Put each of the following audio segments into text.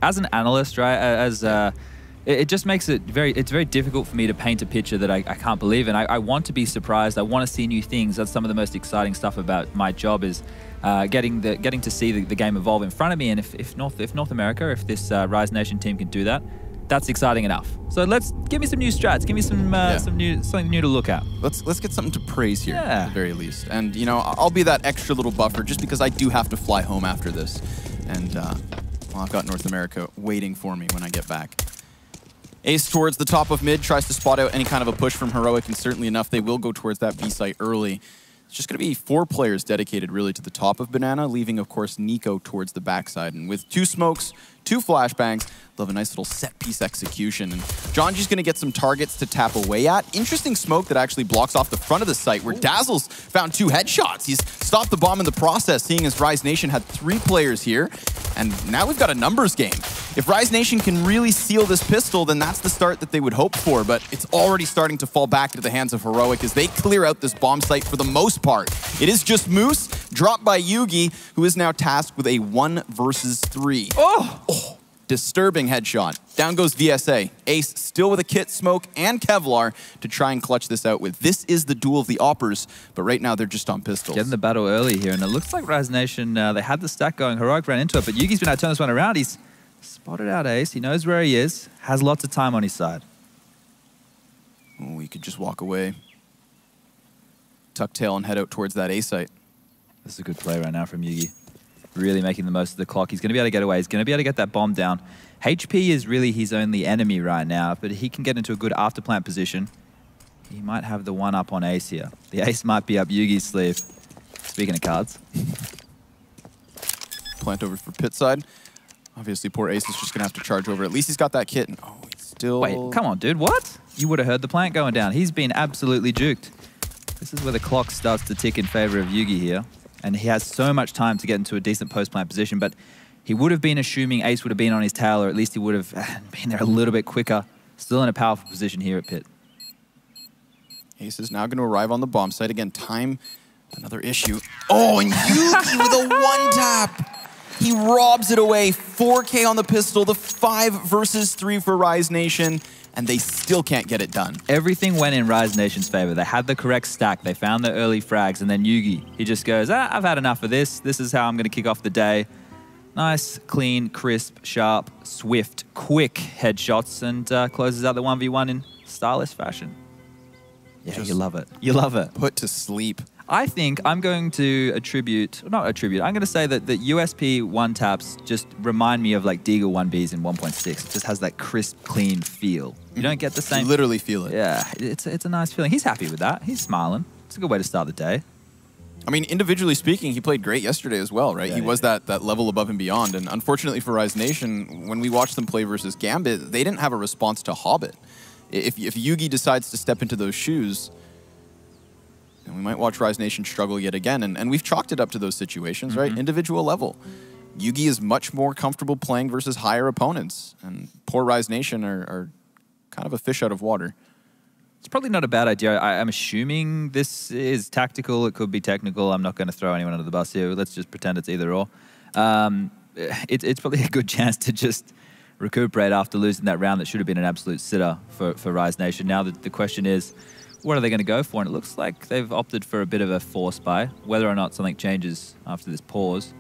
as an analyst, right, it just makes it it's very difficult for me to paint a picture that I can't believe in. I want to be surprised. I want to see new things. That's some of the most exciting stuff about my job is getting to see the game evolve in front of me. And if North America, if this Rise Nation team can do that, that's exciting enough. So give me some new strats. Give me something new to look at. Let's get something to praise here Yeah. at the very least. And you know, I'll be that extra little buffer just because I do have to fly home after this. And well, I've got North America waiting for me when I get back. Ace towards the top of mid, tries to spot out any kind of a push from Heroic, and certainly enough, they will go towards that B site early. It's just going to be 4 players dedicated really to the top of Banana, leaving, of course, Nico towards the backside. And with 2 smokes, 2 flashbangs, they'll have a nice little set-piece execution. And Jonji's going to get some targets to tap away at. Interesting smoke that actually blocks off the front of the site, where Dazzle's found 2 headshots. He's stopped the bomb in the process, seeing as Rise Nation had 3 players here. And now we've got a numbers game. If Rise Nation can really seal this pistol, then that's the start that they would hope for. But it's already starting to fall back into the hands of Heroic as they clear out this bomb site for the most part. It is just Moose, dropped by Yugi, who is now tasked with a 1 versus 3. Oh! Disturbing headshot. Down goes VSA. Ace still with a kit, smoke, and Kevlar to try and clutch this out with. This is the duel of the Oppers, but right now they're just on pistols. Getting the battle early here, and it looks like Rise Nation, they had the stack going. Heroic ran into it, but Yugi's been able to turn this one around. He's spotted out Ace. He knows where he is, has lots of time on his side. Oh, he could just walk away. Tuck tail and head out towards that A site. This is a good play right now from Yugi. Really making the most of the clock. He's going to be able to get away. He's going to be able to get that bomb down. HP is really his only enemy right now, but he can get into a good afterplant position. He might have the one up on Ace here. The Ace might be up Yugi's sleeve. Speaking of cards. Plant over for pit side. Obviously, poor Ace is just going to have to charge over. At least he's got that kit. And, oh, he's still... Wait, come on, dude. What? You would have heard the plant going down. He's been absolutely juked. This is where the clock starts to tick in favor of Yugi here. And he has so much time to get into a decent post-plant position, but he would have been assuming Ace would have been on his tail, or at least he would have been there a little bit quicker. Still in a powerful position here at pit. Ace is now going to arrive on the bomb site. Again, time, another issue. Oh, and Yugi with a 1-tap. He robs it away. 4K on the pistol, the 5 versus 3 for Rise Nation. And they still can't get it done. Everything went in Rise Nation's favor. They had the correct stack. They found the early frags. And then Yugi, he just goes, I've had enough of this. This is how I'm going to kick off the day. Nice, clean, crisp, sharp, swift, quick headshots. And closes out the 1v1 in stylish fashion. Yeah, just you love it. You love it. Put to sleep. I think I'm going to I'm going to say that the USP 1-taps just remind me of like Deagle 1Bs in 1.6. It just has that crisp, clean feel. You don't get the same... You literally feel it. Yeah, it's a nice feeling. He's happy with that. He's smiling. It's a good way to start the day. I mean, individually speaking, he played great yesterday as well, right? Yeah, he was that level above and beyond. And unfortunately for Rise Nation, when we watched them play versus Gambit, they didn't have a response to Hobbit. If Yugi decides to step into those shoes... and we might watch Rise Nation struggle yet again. And we've chalked it up to those situations, right? Individual level. Yugi is much more comfortable playing versus higher opponents. And poor Rise Nation are kind of a fish out of water. It's probably not a bad idea. I'm assuming this is tactical. It could be technical. I'm not going to throw anyone under the bus here. Let's just pretend it's either or. It's probably a good chance to just recuperate after losing that round that should have been an absolute sitter for Rise Nation. Now the question is, what are they going to go for? And it looks like they've opted for a bit of a force buy. Whether or not something changes after this pause,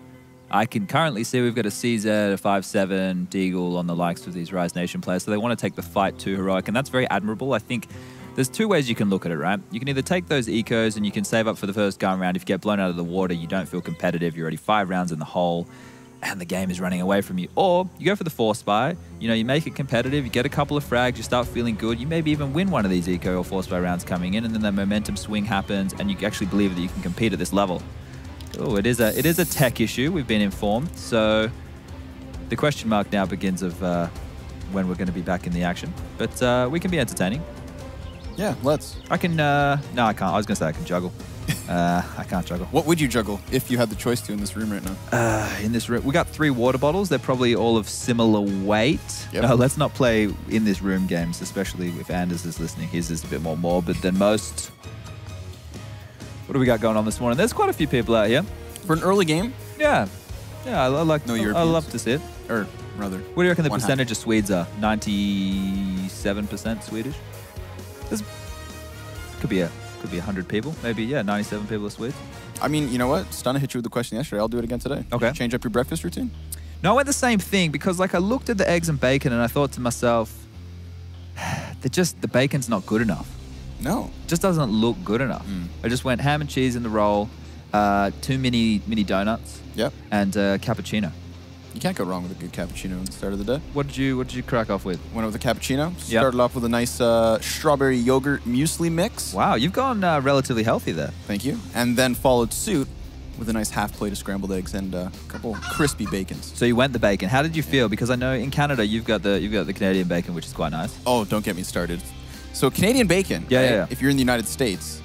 I can currently see we've got a CZ, a 5-7, Deagle on the likes of these Rise Nation players. So they want to take the fight to Heroic, and that's very admirable. I think there's 2 ways you can look at it, right? You can either take those ecos and you can save up for the first gun round. If you get blown out of the water, you don't feel competitive. You're already 5 rounds in the hole, and the game is running away from you. Or you go for the force buy, you know, you make it competitive, you get a couple of frags, you start feeling good, you maybe even win one of these eco or force buy rounds coming in, and then the momentum swing happens, and you actually believe that you can compete at this level. Oh, it is a tech issue, we've been informed, so the question mark now begins of when we're going to be back in the action. But we can be entertaining. Yeah, let's. I can, no, I can't. I was going to say I can juggle. I can't juggle. What would you juggle if you had the choice to in this room right now? In this room, we got 3 water bottles. They're probably all of similar weight. Yep. No, let's not play in this room games, especially if Anders is listening. His is a bit more morbid than most. What do we got going on this morning? There's quite a few people out here. For an early game? Yeah. Yeah, I like. No I Europeans. love to see it. Or rather. What do you reckon the One percentage of Swedes are? 97% Swedish? There's, could be 100 people. Maybe, yeah, 97 people are Swedes. I mean, you know what? Stunna hit you with the question yesterday. I'll do it again today. Okay. Change up your breakfast routine? No, I went the same thing because like I looked at the eggs and bacon and I thought to myself, the bacon's not good enough. No. It just doesn't look good enough. I just went ham and cheese in the roll, 2 mini donuts, Yep. and cappuccino. You can't go wrong with a good cappuccino at the start of the day. What did you crack off with? Went with a cappuccino. Started off with a nice strawberry yogurt muesli mix. Wow, you've gone relatively healthy there. Thank you. And then followed suit with a nice half plate of scrambled eggs and a couple crispy bacons. So you went the bacon. How did you feel? Because I know in Canada you've got the Canadian bacon, which is quite nice. Oh, don't get me started. So Canadian bacon. Yeah, right? yeah. If you're in the United States,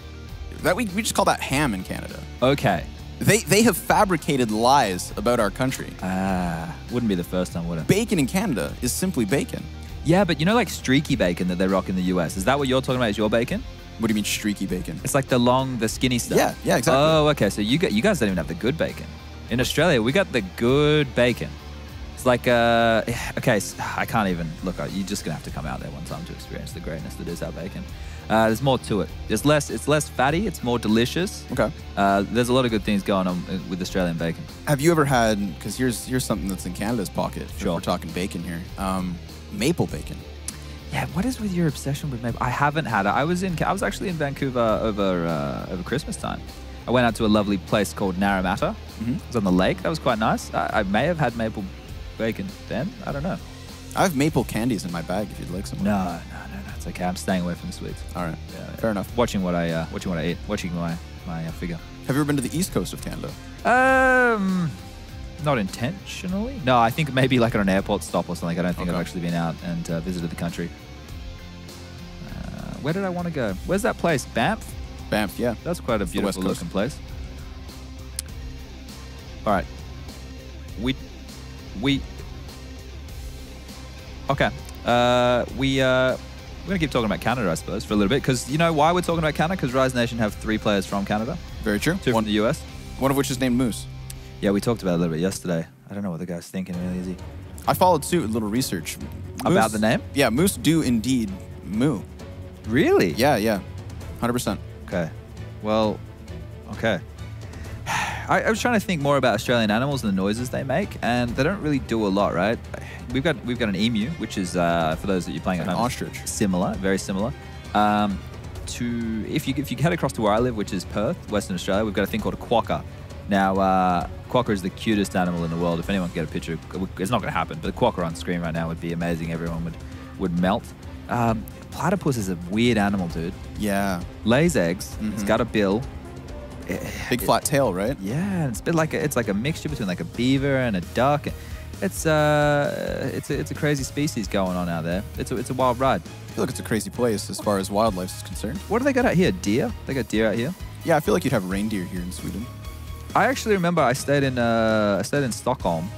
that we just call that ham in Canada. Okay. They have fabricated lies about our country. Wouldn't be the first time, would it? Bacon in Canada is simply bacon. Yeah, but you know like streaky bacon that they rock in the US? Is that what you're talking about is your bacon? What do you mean streaky bacon? It's like the skinny stuff. Yeah, exactly. Oh, okay. So you guys don't even have the good bacon. In Australia, we got the good bacon. It's like, okay, I can't even, look, you're just going to have to come out there one time to experience the greatness that is our bacon. There's more to it. It's less fatty. It's more delicious. Okay. There's a lot of good things going on with Australian bacon. Have you ever had, because here's something that's in Canada's pocket. Sure. We're talking bacon here. Maple bacon. Yeah, what is with your obsession with maple? I haven't had it. I was actually in Vancouver over Christmas time. I went out to a lovely place called Narramatta. It was on the lake. That was quite nice. I may have had maple bacon then. I don't know. I have maple candies in my bag if you'd like some. No. It's okay. I'm staying away from the sweets. All right. Yeah, Fair enough. Watching what I eat. Watching my figure. Have you ever been to the east coast of Canada? Not intentionally. No, I think maybe like on an airport stop or something. I don't think I've actually been out and visited the country. Where did I want to go? Where's that place? Banff? Banff, yeah. That's quite a beautiful looking place. All right. Okay. We're going to keep talking about Canada, I suppose, for a little bit. Because you know why we're talking about Canada? Because Rise Nation have 3 players from Canada. Very true. 2 from the US. One of which is named Moose. Yeah, we talked about it a little bit yesterday. I don't know what the guy's thinking, really, is he? I followed suit with a little research. About the name? Yeah, Moose do indeed moo. Really? Yeah. 100%. Okay. Well, okay. I was trying to think more about Australian animals and the noises they make, and they don't really do a lot, right? We've got an emu, which is for those that you're playing at home, ostrich. Similar, very similar. If you head across to where I live, which is Perth, Western Australia, we've got a thing called a quokka. Now, quokka is the cutest animal in the world. If anyone can get a picture, it's not going to happen, but a quokka on screen right now would be amazing. Everyone would melt. Platypus is a weird animal, dude. Yeah. Lays eggs. It's got a bill. Big flat tail, right? Yeah, it's a bit like it's like a mixture between like a beaver and a duck. It's a crazy species going on out there. It's a wild ride. I feel like it's a crazy place as far as wildlife is concerned. What do they got out here? Deer? They got deer out here? Yeah, I feel like you'd have reindeer here in Sweden. I actually remember I stayed in Stockholm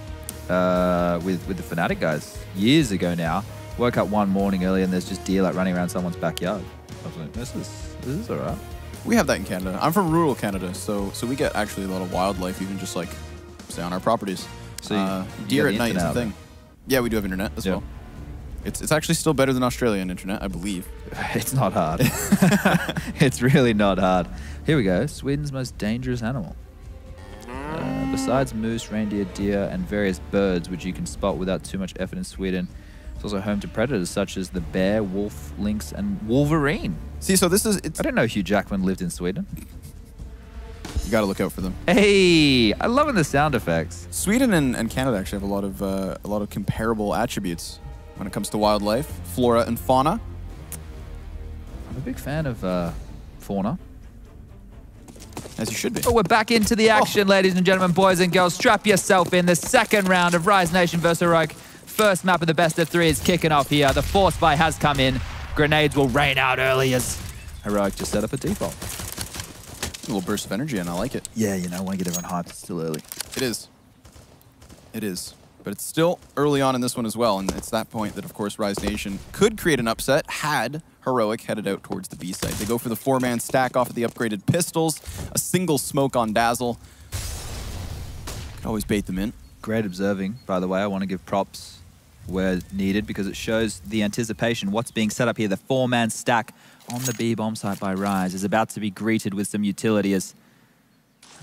with the Fnatic guys years ago now. Woke up one morning early and there's just deer like running around someone's backyard. I was like, this is all right. We have that in Canada. I'm from rural Canada, so we get actually a lot of wildlife, even just like, say, on our properties. So deer at night is a thing. Yeah, we do have internet as well. It's actually still better than Australian internet, I believe. It's not hard. It's really not hard. Here we go. Sweden's most dangerous animal. Besides moose, reindeer, deer, and various birds, which you can spot without too much effort in Sweden, it's also home to predators such as the bear, wolf, lynx, and wolverine. See, so this is... I didn't know Hugh Jackman lived in Sweden. You got to look out for them. Hey, I'm loving the sound effects. Sweden and Canada actually have a lot of comparable attributes when it comes to wildlife, flora and fauna. I'm a big fan of fauna. As you should be. Oh, we're back into the action, ladies and gentlemen, boys and girls. Strap yourself in. The second round of Rise Nation vs. Heroic. First map of the best of 3 is kicking off here. The force buy has come in. Grenades will rain out early as Heroic just set up a default. A little burst of energy, and I like it. Yeah, you know, I want to get everyone hyped. It's still early. It is. It is. But it's still early on in this one as well, and it's that point that, of course, Rise Nation could create an upset had Heroic headed out towards the B site. They go for the 4-man stack off of the upgraded pistols, a single smoke on Dazzle. Could always bait them in. Great observing, by the way. I want to give props were needed because it shows the anticipation. What's being set up here, the 4-man stack on the B bomb site by Rise is about to be greeted with some utility as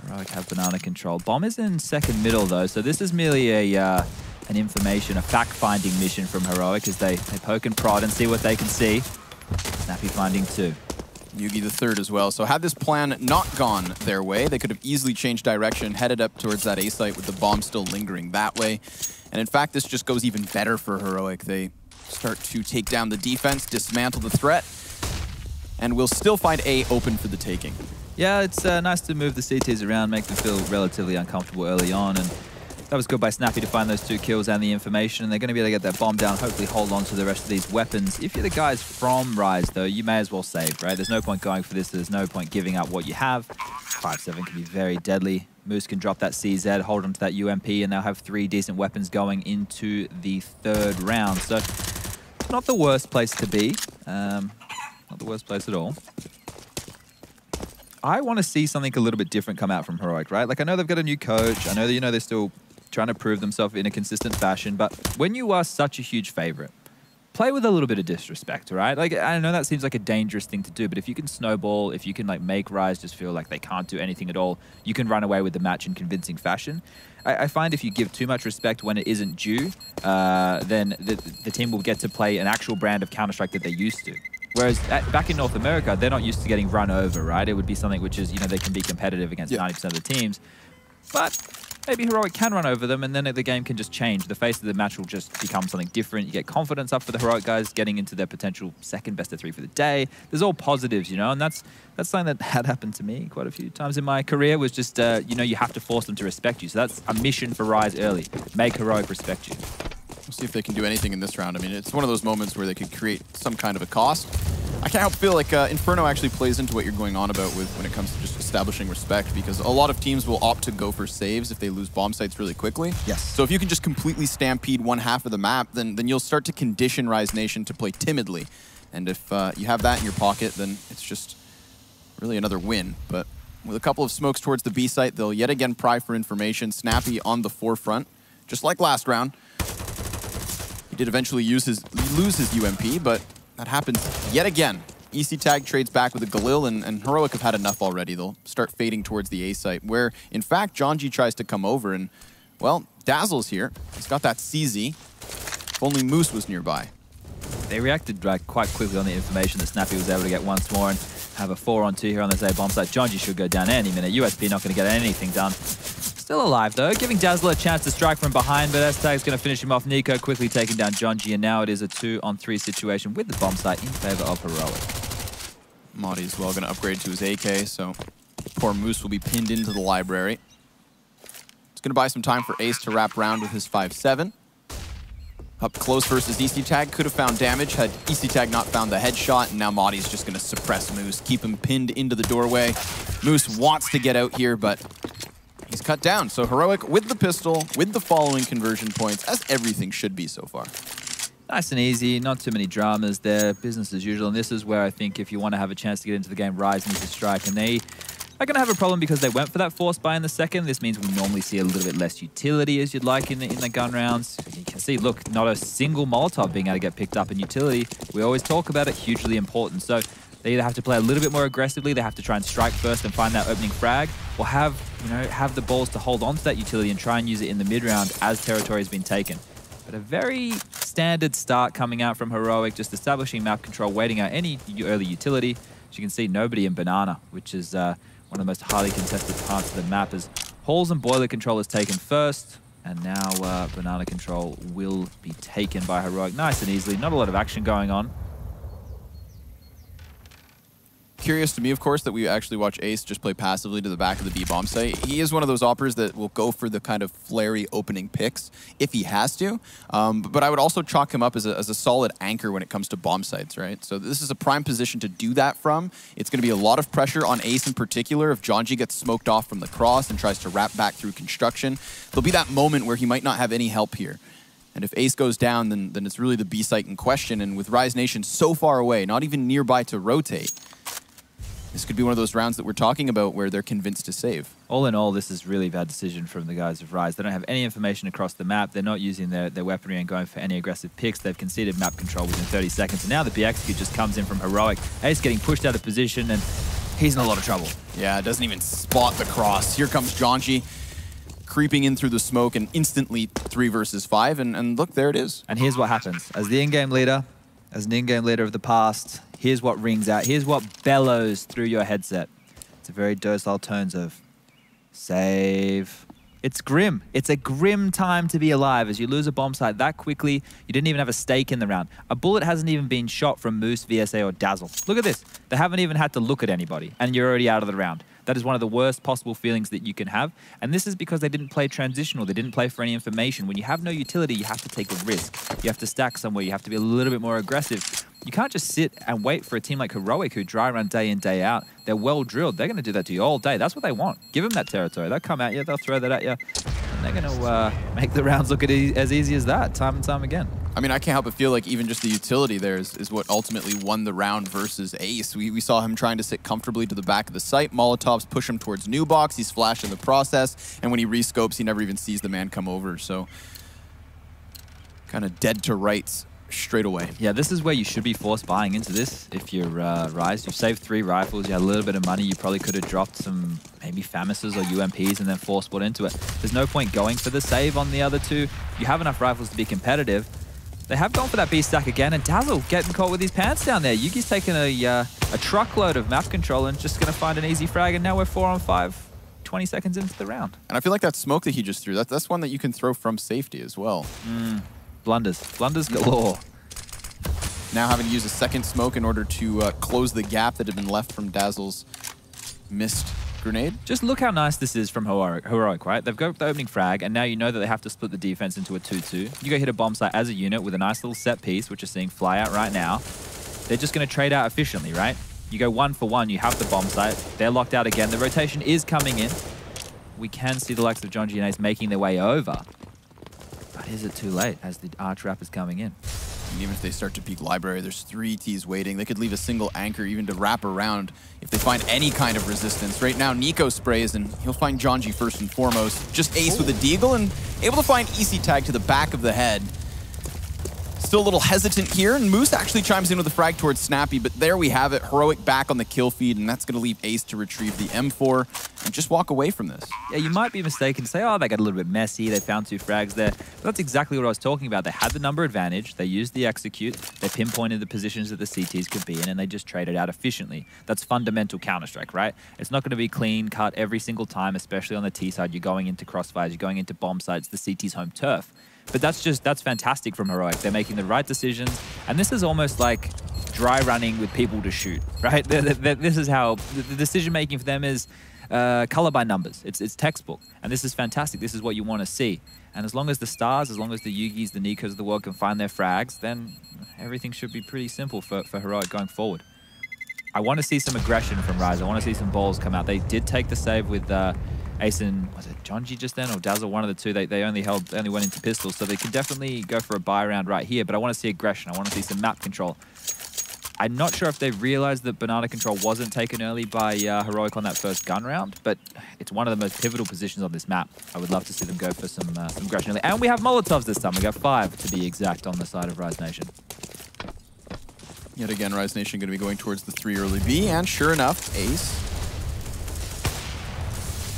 Heroic have banana control. Bomb is in second middle though, so this is merely an information, a fact-finding mission from Heroic as they poke and prod and see what they can see. Snappy finding 2. Yugi the third as well. So had this plan not gone their way, they could have easily changed direction, headed up towards that A site with the bomb still lingering that way. And in fact, this just goes even better for Heroic. They start to take down the defense, dismantle the threat, and will still find A open for the taking. Yeah, it's nice to move the CTs around, make them feel relatively uncomfortable early on, and that was good by Snappy to find those 2 kills and the information, and they're going to be able to get that bomb down, hopefully hold on to the rest of these weapons. If you're the guys from Rise, though, you may as well save, right? There's no point going for this. There's no point giving up what you have. 5-7 can be very deadly. Moose can drop that CZ, hold on to that UMP, and they'll have 3 decent weapons going into the 3rd round. So, not the worst place to be. Not the worst place at all. I want to see something a little bit different come out from Heroic, right? Like, I know they've got a new coach. I know that, they're still trying to prove themselves in a consistent fashion, but when you are such a huge favorite, play with a little bit of disrespect, right? Like, I know that seems like a dangerous thing to do, but if you can snowball, if you can like make Rise just feel like they can't do anything at all, you can run away with the match in convincing fashion. I find if you give too much respect when it isn't due, then the team will get to play an actual brand of Counter-Strike that they're used to. Whereas back in North America, they're not used to getting run over, right? It would be something which is, they can be competitive against 90% of the teams. But maybe Heroic can run over them, and then the game can just change. The face of the match will just become something different. You get confidence up for the Heroic guys, getting into their potential second best of 3 for the day. There's all positives, and that's something that had happened to me quite a few times in my career, was just, you have to force them to respect you. So that's a mission for Rise early. Make Heroic respect you. We'll see if they can do anything in this round. I mean, it's one of those moments where they could create some kind of a cost. I can't help feel like Inferno actually plays into what you're going on about with when it comes to just establishing respect, because a lot of teams will opt to go for saves if they lose bomb sites really quickly. Yes. So if you can just completely stampede one half of the map, then you'll start to condition Rise Nation to play timidly. And if you have that in your pocket, then it's just really another win. But with a couple of smokes towards the B site, they'll yet again pry for information. Snappy on the forefront, just like last round. He did eventually lose his UMP, but that happens yet again. EC Tag trades back with a Galil, and Heroic have had enough already. They'll start fading towards the A site, where, in fact, Jonji tries to come over, and, well, Dazzle's here. He's got that CZ. If only Moose was nearby. They reacted quite quickly on the information that Snappy was able to get once more and have a 4-on-2 here on this A bomb site. Jonji should go down any minute. USP not going to get anything done. Still alive, though, giving Dazzle a chance to strike from behind, but S-Tag's going to finish him off. Nico quickly taking down Jonji, and now it is a 2-on-3 situation with the bomb site in favor of Heroic. Madi as well going to upgrade to his AK, so poor Moose will be pinned into the library. It's going to buy some time for Ace to wrap round with his 5-7. Up close versus EC Tag, could have found damage had EC Tag not found the headshot, and now Madi's just going to suppress Moose, keep him pinned into the doorway. Moose wants to get out here, but he's cut down. So Heroic with the pistol, with the following conversion points, as everything should be so far. Nice and easy, not too many dramas there, business as usual. And this is where I think if you want to have a chance to get into the game, Rise needs to strike. And they are going to have a problem because they went for that force buy in the second. This means we normally see a little bit less utility as you'd like in the gun rounds. You can see, look, not a single Molotov being able to get picked up in utility. We always talk about it, hugely important. So they either have to play a little bit more aggressively, they have to try and strike first and find that opening frag, or have the balls to hold on to that utility and try and use it in the mid-round as territory has been taken. But a very standard start coming out from Heroic, just establishing map control, waiting out any early utility. As you can see, nobody in Banana, which is one of the most highly contested parts of the map, as Halls and Boiler control is taken first, and now Banana control will be taken by Heroic nice and easily. Not a lot of action going on. Curious to me, of course, that we actually watch Ace just play passively to the back of the B bomb site. He is one of those operators that will go for the kind of flary opening picks if he has to. But I would also chalk him up as a solid anchor when it comes to bomb sites, right? So this is a prime position to do that from. It's going to be a lot of pressure on Ace in particular. If Jonji gets smoked off from the cross and tries to wrap back through construction, there'll be that moment where he might not have any help here. And if Ace goes down, then it's really the B site in question. And with Rise Nation so far away, not even nearby to rotate, This could be one of those rounds that we're talking about where they're convinced to save. All in all, this is really bad decision from the guys of Rise. They don't have any information across the map. They're not using their weaponry and going for any aggressive picks. They've conceded map control within 30 seconds. And now the BXQ just comes in from Heroic. Ace getting pushed out of position, and he's in a lot of trouble. Yeah, doesn't even spot the cross. Here comes Jonji, creeping in through the smoke and instantly 3 versus 5. And look, there it is. And here's what happens. As the in-game leader, as an in-game leader of the past, here's what rings out. Here's what bellows through your headset. It's a very docile tones of save. It's grim. It's a grim time to be alive as you lose a bomb site that quickly. You didn't even have a stake in the round. A bullet hasn't even been shot from Moose, VSA, or Dazzle. Look at this. They haven't even had to look at anybody, and you're already out of the round. That is one of the worst possible feelings that you can have. And this is because they didn't play transitional. They didn't play for any information. When you have no utility, you have to take a risk. You have to stack somewhere. You have to be a little bit more aggressive. You can't just sit and wait for a team like Heroic who dry run day in, day out. They're well drilled. They're going to do that to you all day. That's what they want. Give them that territory. They'll come at you. They'll throw that at you. And they're going to make the rounds look as easy as that, time and time again. I mean, I can't help but feel like even just the utility there is what ultimately won the round versus Ace. We saw him trying to sit comfortably to the back of the site. Molotovs push him towards new box. He's flashed in the process. And when he rescopes, he never even sees the man come over. So kind of dead to rights straight away. Yeah, this is where you should be forced buying into this. If you're Rise, you've saved 3 rifles, you had a little bit of money, you probably could have dropped some maybe Famises or UMPs and then force bought into it. There's no point going for the save on the other 2. You have enough rifles to be competitive. They have gone for that B stack again, and Dazzle getting caught with his pants down there. Yugi's taken a truckload of map control and just going to find an easy frag, and now we're 4 on 5, 20 seconds into the round. And I feel like that smoke that he just threw, that's one that you can throw from safety as well. Blunders. Blunders galore. Now having to use a second smoke in order to close the gap that had been left from Dazzle's missed grenade. Just look how nice this is from Heroic, right? They've got the opening frag, and now you know that they have to split the defense into a 2-2. You go hit a bomb site as a unit with a nice little set piece, which you're seeing fly out right now. They're just going to trade out efficiently, right? You go 1 for 1, you have the bomb site. They're locked out again. The rotation is coming in. We can see the likes of Jonji and Ace making their way over. But is it too late as the arch wrap is coming in? And even if they start to peek library, there's 3 Ts waiting. They could leave a single anchor even to wrap around if they find any kind of resistance. Right now, Nico sprays, and he'll find Jonji first and foremost. Just Ace with a deagle and able to find EC tag to the back of the head. Still a little hesitant here, and Moose actually chimes in with a frag towards Snappy, but there we have it. Heroic back on the kill feed, and that's going to leave Ace to retrieve the M4 and just walk away from this. Yeah, you might be mistaken to say, oh, they got a little bit messy, they found 2 frags there. But that's exactly what I was talking about. They had the number advantage, they used the execute, they pinpointed the positions that the CTs could be in, and they just traded out efficiently. That's fundamental Counter-Strike, right? It's not going to be clean cut every single time, especially on the T side. You're going into crossfires, you're going into bomb sites, the CT's home turf. But that's fantastic from Heroic. They're making the right decisions. And this is almost like dry running with people to shoot, right? This is how the decision making for them is color by numbers. It's textbook. And this is fantastic. This is what you want to see. And as long as the stars, as long as the Yugis, the Nikos of the world can find their frags, then everything should be pretty simple for Heroic going forward. I want to see some aggression from Rise. I want to see some balls come out. They did take the save with Ace and, was it Jonji just then, or Dazzle, one of the 2, they only went into pistols, so they can definitely go for a buy round right here, but I want to see aggression. I want to see some map control. I'm not sure if they realized that banana control wasn't taken early by Heroic on that first gun round, but it's one of the most pivotal positions on this map. I would love to see them go for some aggression early. And we have Molotovs this time. We got 5 to be exact on the side of Rise Nation. Yet again, Rise Nation going to be going towards the 3 early B, and sure enough, Ace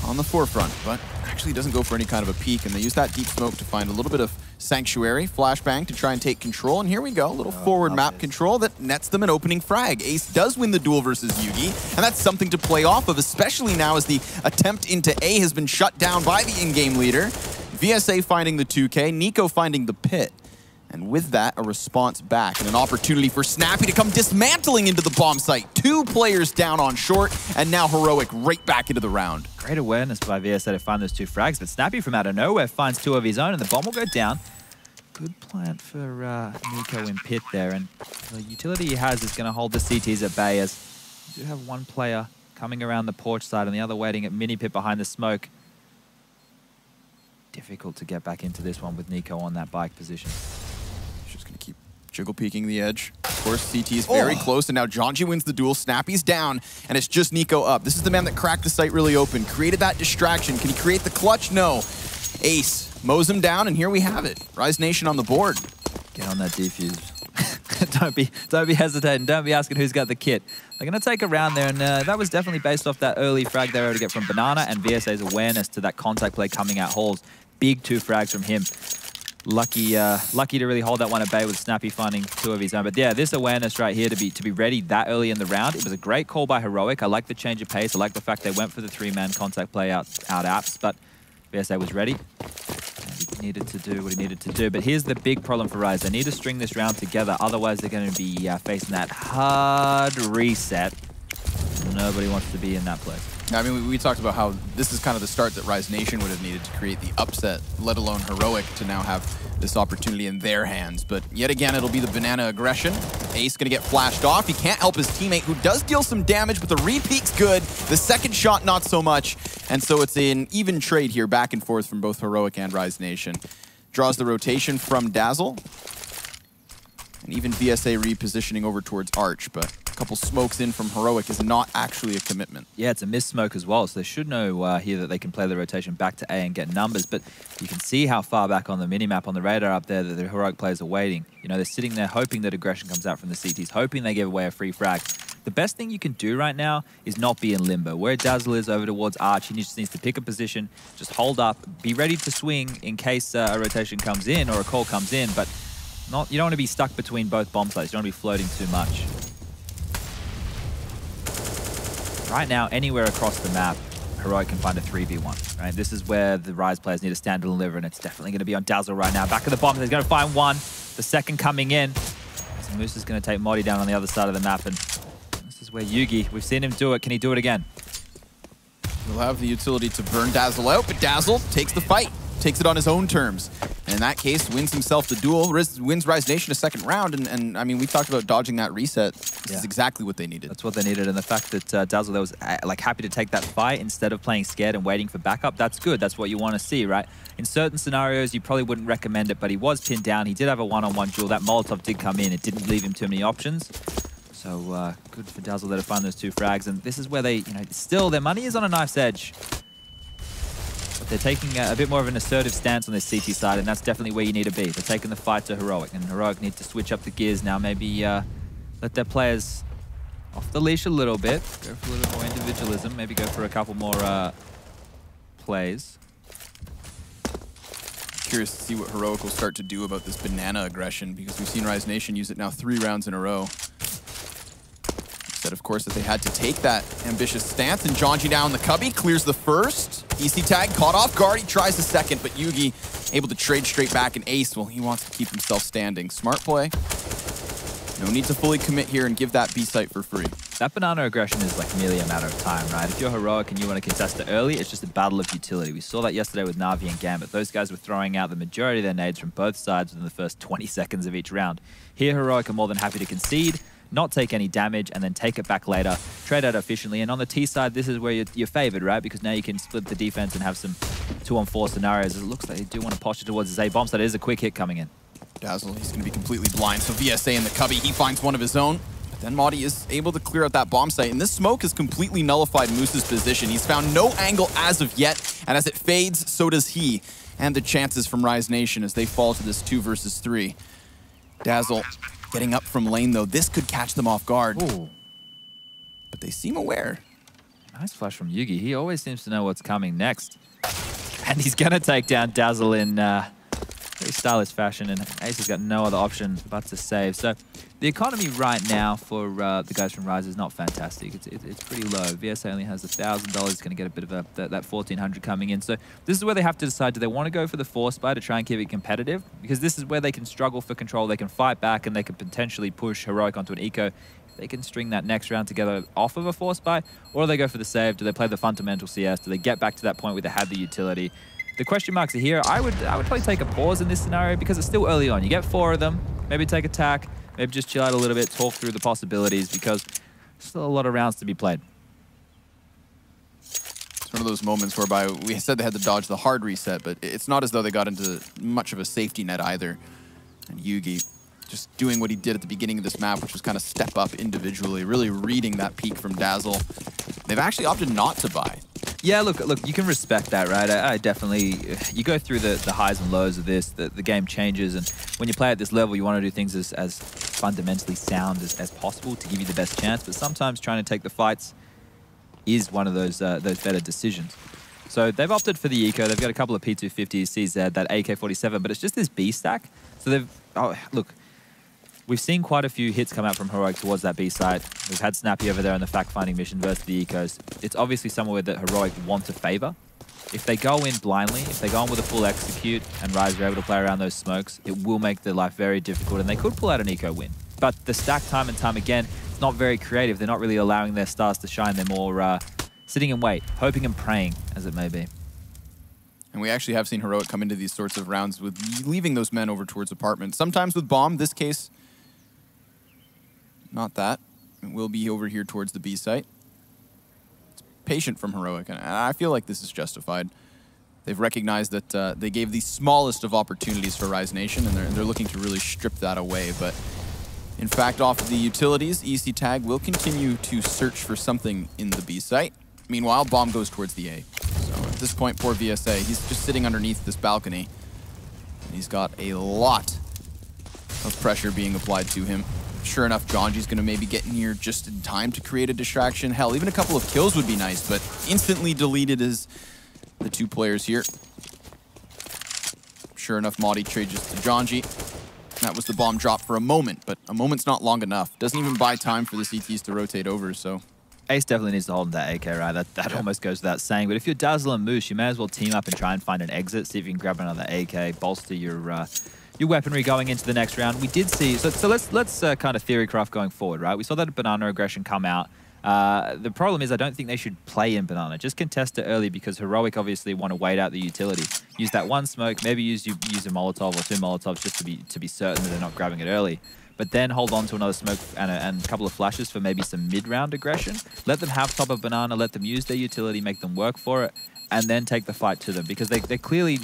on the forefront, but actually doesn't go for any kind of a peek, and they use that deep smoke to find a little bit of sanctuary, flashbang to try and take control, and here we go, a little forward map control that nets them an opening frag. Ace does win the duel versus Yugi, and that's something to play off of, especially now as the attempt into A has been shut down by the in-game leader. VSA finding the 2K, Nico finding the pit. And with that, a response back and an opportunity for Snappy to come dismantling into the bomb site. 2 players down on short, and now Heroic right back into the round. Great awareness by VSA to find those 2 frags, but Snappy from out of nowhere finds 2 of his own, and the bomb will go down. Good plant for Nico in pit there, and the utility he has is going to hold the CTs at bay, as you do have 1 player coming around the porch side and the other waiting at mini pit behind the smoke. Difficult to get back into this one with Nico on that bike position. Just going to keep jiggle peeking the edge. Of course, CT is very close, and now Jonji wins the duel. Snappy's down, and it's just Nico up. This is the man that cracked the site really open, created that distraction. Can he create the clutch? No. Ace mows him down, and here we have it. Rise Nation on the board. Get on that defuse. don't be hesitating. Don't be asking who's got the kit. They're going to take a round there, and that was definitely based off that early frag they were able to get from Banana and VSA's awareness to that contact play coming out halls. Big 2 frags from him. Lucky to really hold that one at bay with Snappy finding 2 of his own. But yeah, this awareness right here to be ready that early in the round. It was a great call by Heroic. I like the change of pace. I like the fact they went for the 3-man contact play out apps, but VSA was ready. And he needed to do what he needed to do. But here's the big problem for Rise. They need to string this round together. Otherwise, they're going to be facing that hard reset. Nobody wants to be in that place. I mean, we talked about how this is kind of the start that Rise Nation would have needed to create the upset, let alone Heroic to now have this opportunity in their hands. But yet again, it'll be the Banana aggression. Ace gonna get flashed off. He can't help his teammate, who does deal some damage, but the repeat's good. The second shot, not so much. And so it's an even trade here, back and forth from both Heroic and Rise Nation. Draws the rotation from Dazzle. And even VSA repositioning over towards Arch, but a couple smokes in from Heroic is not actually a commitment. Yeah, it's a missed smoke as well, so they should know here that they can play the rotation back to A and get numbers, but you can see how far back on the minimap on the radar up there that the Heroic players are waiting. You know, they're sitting there hoping that aggression comes out from the CTs, hoping they give away a free frag. The best thing you can do right now is not be in limbo. Where Dazzle is over towards Arch, he just needs to pick a position, just hold up, be ready to swing in case a rotation comes in or a call comes in, but you don't want to be stuck between both bomb sites. You don't want to be floating too much. Right now, anywhere across the map, Heroic can find a 3v1. Right? This is where the Rise players need to stand and deliver, and it's definitely going to be on Dazzle right now. Back of the bomb, he's going to find one. The second coming in. So Moose is going to take Modi down on the other side of the map, and this is where Yugi, we've seen him do it. Can he do it again? He'll have the utility to burn Dazzle out, but Dazzle takes the fight. Takes it on his own terms. And in that case, wins himself the duel, wins Rise Nation a second round. And I mean, we talked about dodging that reset. This is exactly what they needed. That's what they needed. And the fact that Dazzle was like happy to take that fight instead of playing scared and waiting for backup, that's good. That's what you want to see, right? In certain scenarios, you probably wouldn't recommend it, but he was pinned down. He did have a one-on-one duel. That Molotov did come in. It didn't leave him too many options. So good for Dazzle there to find those 2 frags. And this is where they, you know, still their money is on a knife's edge. But they're taking a bit more of an assertive stance on this CT side, and that's definitely where you need to be. They're taking the fight to Heroic, and Heroic need to switch up the gears now. Maybe let their players off the leash a little bit. Go for a little more individualism. Maybe go for a couple more plays. Curious to see what Heroic will start to do about this Banana aggression, because we've seen Rise Nation use it now 3 rounds in a row. Said, of course, that they had to take that ambitious stance, and Jonji down the cubby, clears the first. EC tag caught off guard, he tries the second, but Yugi able to trade straight back, and Ace, well, he wants to keep himself standing. Smart play. No need to fully commit here and give that B site for free. That Banana aggression is like merely a matter of time, right? If you're Heroic and you want to contest it early, it's just a battle of utility. We saw that yesterday with Na'Vi and Gambit. Those guys were throwing out the majority of their nades from both sides within the first 20 seconds of each round. Here, Heroic are more than happy to concede, not take any damage, and then take it back later, trade out efficiently. And on the T side, this is where you're favored, right? Because now you can split the defense and have some 2-on-4 scenarios. It looks like they do want to posture towards his A bomb, so that is a quick hit coming in. Dazzle, he's going to be completely blind. So VSA in the cubby, he finds one of his own. But then Modi is able to clear out that bomb site, and this smoke has completely nullified Moose's position. He's found no angle as of yet, and as it fades, so does he. And the chances from Rise Nation as they fall to this 2 versus 3. Dazzle getting up from lane, though. This could catch them off guard. Ooh. But they seem aware. Nice flash from Yugi. He always seems to know what's coming next. And he's going to take down Dazzle in very stylish fashion, and Ace has got no other option but to save. So the economy right now for the guys from Rise is not fantastic. It's pretty low. VSA only has $1,000. He's going to get a bit of that 1,400 coming in. So this is where they have to decide, do they want to go for the force buy to try and keep it competitive? Because this is where they can struggle for control. They can fight back, and they can potentially push Heroic onto an eco. They can string that next round together off of a force buy, or do they go for the save? Do they play the fundamental CS? Do they get back to that point where they had the utility? The question marks are here. I would probably take a pause in this scenario because it's still early on. You get 4 of them. Maybe take a tack. Maybe just chill out a little bit, talk through the possibilities, because there's still a lot of rounds to be played. It's one of those moments whereby we said they had to dodge the hard reset, but it's not as though they got into much of a safety net either. And Yugi just doing what he did at the beginning of this map, which was kind of step up individually, really reading that peak from Dazzle. They've actually opted not to buy. Yeah, look, you can respect that, right? I definitely, you go through the highs and lows of this, the game changes, and when you play at this level, you want to do things as fundamentally sound as possible to give you the best chance, but sometimes trying to take the fights is one of those better decisions. So they've opted for the eco. They've got a couple of P250s, CZ, that AK-47, but it's just this B stack. So they've, oh, look, we've seen quite a few hits come out from Heroic towards that B site. We've had Snappy over there on the fact-finding mission versus the ecos. It's obviously somewhere that Heroic want to favor. If they go in blindly, if they go in with a full execute and Rise are able to play around those smokes, it will make their life very difficult, and they could pull out an eco win. But the stack time and time again, it's not very creative. They're not really allowing their stars to shine. They're more sitting in wait, hoping and praying, as it may be. And we actually have seen Heroic come into these sorts of rounds with leaving those men over towards apartments. Sometimes with bomb, this case, not that. It will be over here towards the B site. It's patient from Heroic, and I feel like this is justified. They've recognized that they gave the smallest of opportunities for Rise Nation, and they're looking to really strip that away. But in fact, off of the utilities, EC Tag will continue to search for something in the B site. Meanwhile, bomb goes towards the A. So at this point, poor VSA, he's just sitting underneath this balcony. And he's got a lot of pressure being applied to him. Sure enough, Jonji's going to maybe get near just in time to create a distraction. Hell, even a couple of kills would be nice, but instantly deleted as the two players here. Sure enough, Maudie trades to Jonji. That was the bomb drop for a moment, but a moment's not long enough. Doesn't even buy time for the CTs to rotate over, so... Ace definitely needs to hold that AK, right? That almost goes without saying. But if you're Dazzle and Moose, you may as well team up and try and find an exit, see if you can grab another AK, bolster your weaponry going into the next round. We did see... So let's kind of theory craft going forward, right? We saw that Banana aggression come out. The problem is I don't think they should play in Banana. Just contest it early because Heroic obviously want to wait out the utility. Use that one smoke, maybe use a Molotov or two Molotovs just to be certain that they're not grabbing it early. But then hold on to another smoke and a couple of flashes for maybe some mid-round aggression. Let them have top of Banana, let them use their utility, make them work for it, and then take the fight to them. Because they clearly,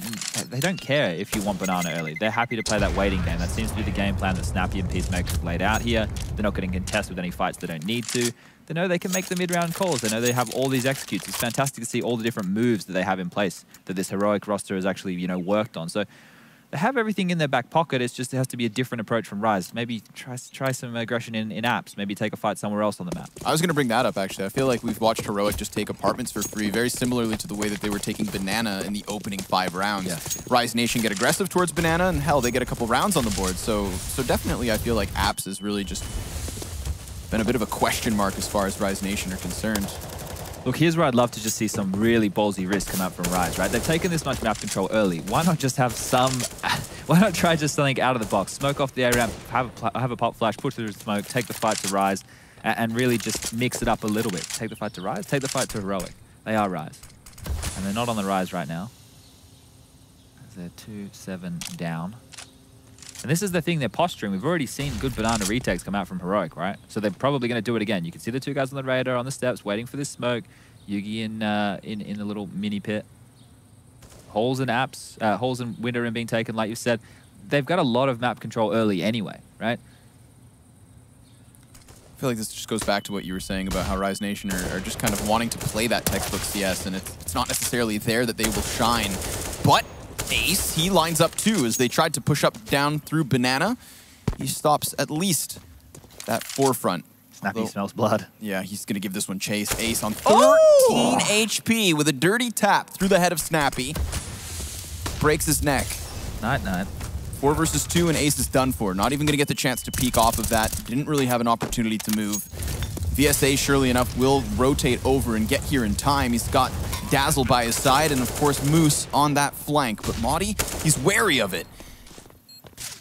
they don't care if you want Banana early. They're happy to play that waiting game. That seems to be the game plan that Snappy and Peacemakers have laid out here. They're not getting contested with any fights they don't need to. They know they can make the mid-round calls. They know they have all these executes. It's fantastic to see all the different moves that they have in place that this Heroic roster has actually, you know, worked on. So they have everything in their back pocket. It's just it has to be a different approach from Rise. Maybe try some aggression in apps. Maybe take a fight somewhere else on the map. I was going to bring that up, actually. I feel like we've watched Heroic just take apartments for free, very similarly to the way that they were taking Banana in the opening 5 rounds. Yeah. Rise Nation get aggressive towards Banana, and hell, they get a couple rounds on the board. So definitely I feel like apps has really just been a bit of a question mark as far as Rise Nation are concerned. Look, here's where I'd love to just see some really ballsy risk come out from Rise, right? They've taken this much map control early. Why not just have some... Why not try just something out of the box? Smoke off the A-ramp, have a pop flash, push through the smoke, take the fight to Rise, and really just mix it up a little bit. Take the fight to Rise, take the fight to Heroic. They are Rise. And they're not on the Rise right now. They're 2-7 down. And this is the thing, they're posturing. We've already seen good Banana retakes come out from Heroic, right? So they're probably going to do it again. You can see the two guys on the radar on the steps waiting for this smoke. Yugi in the little mini pit. Holes in apps, holes in window room being taken, like you said. They've got a lot of map control early anyway, right? I feel like this just goes back to what you were saying about how Rise Nation are just kind of wanting to play that textbook CS, and it's not necessarily there that they will shine. But Ace, he lines up too as they tried to push up down through Banana. He stops at least that forefront. Snappy smells blood. Yeah, he's going to give this one chase. Ace on 13 HP with a dirty tap through the head of Snappy. Breaks his neck. Night. 4 versus 2 and Ace is done for. Not even going to get the chance to peek off of that. Didn't really have an opportunity to move. VSA, surely enough, will rotate over and get here in time. He's got Dazzle by his side and, of course, Moose on that flank. But Maudie, he's wary of it.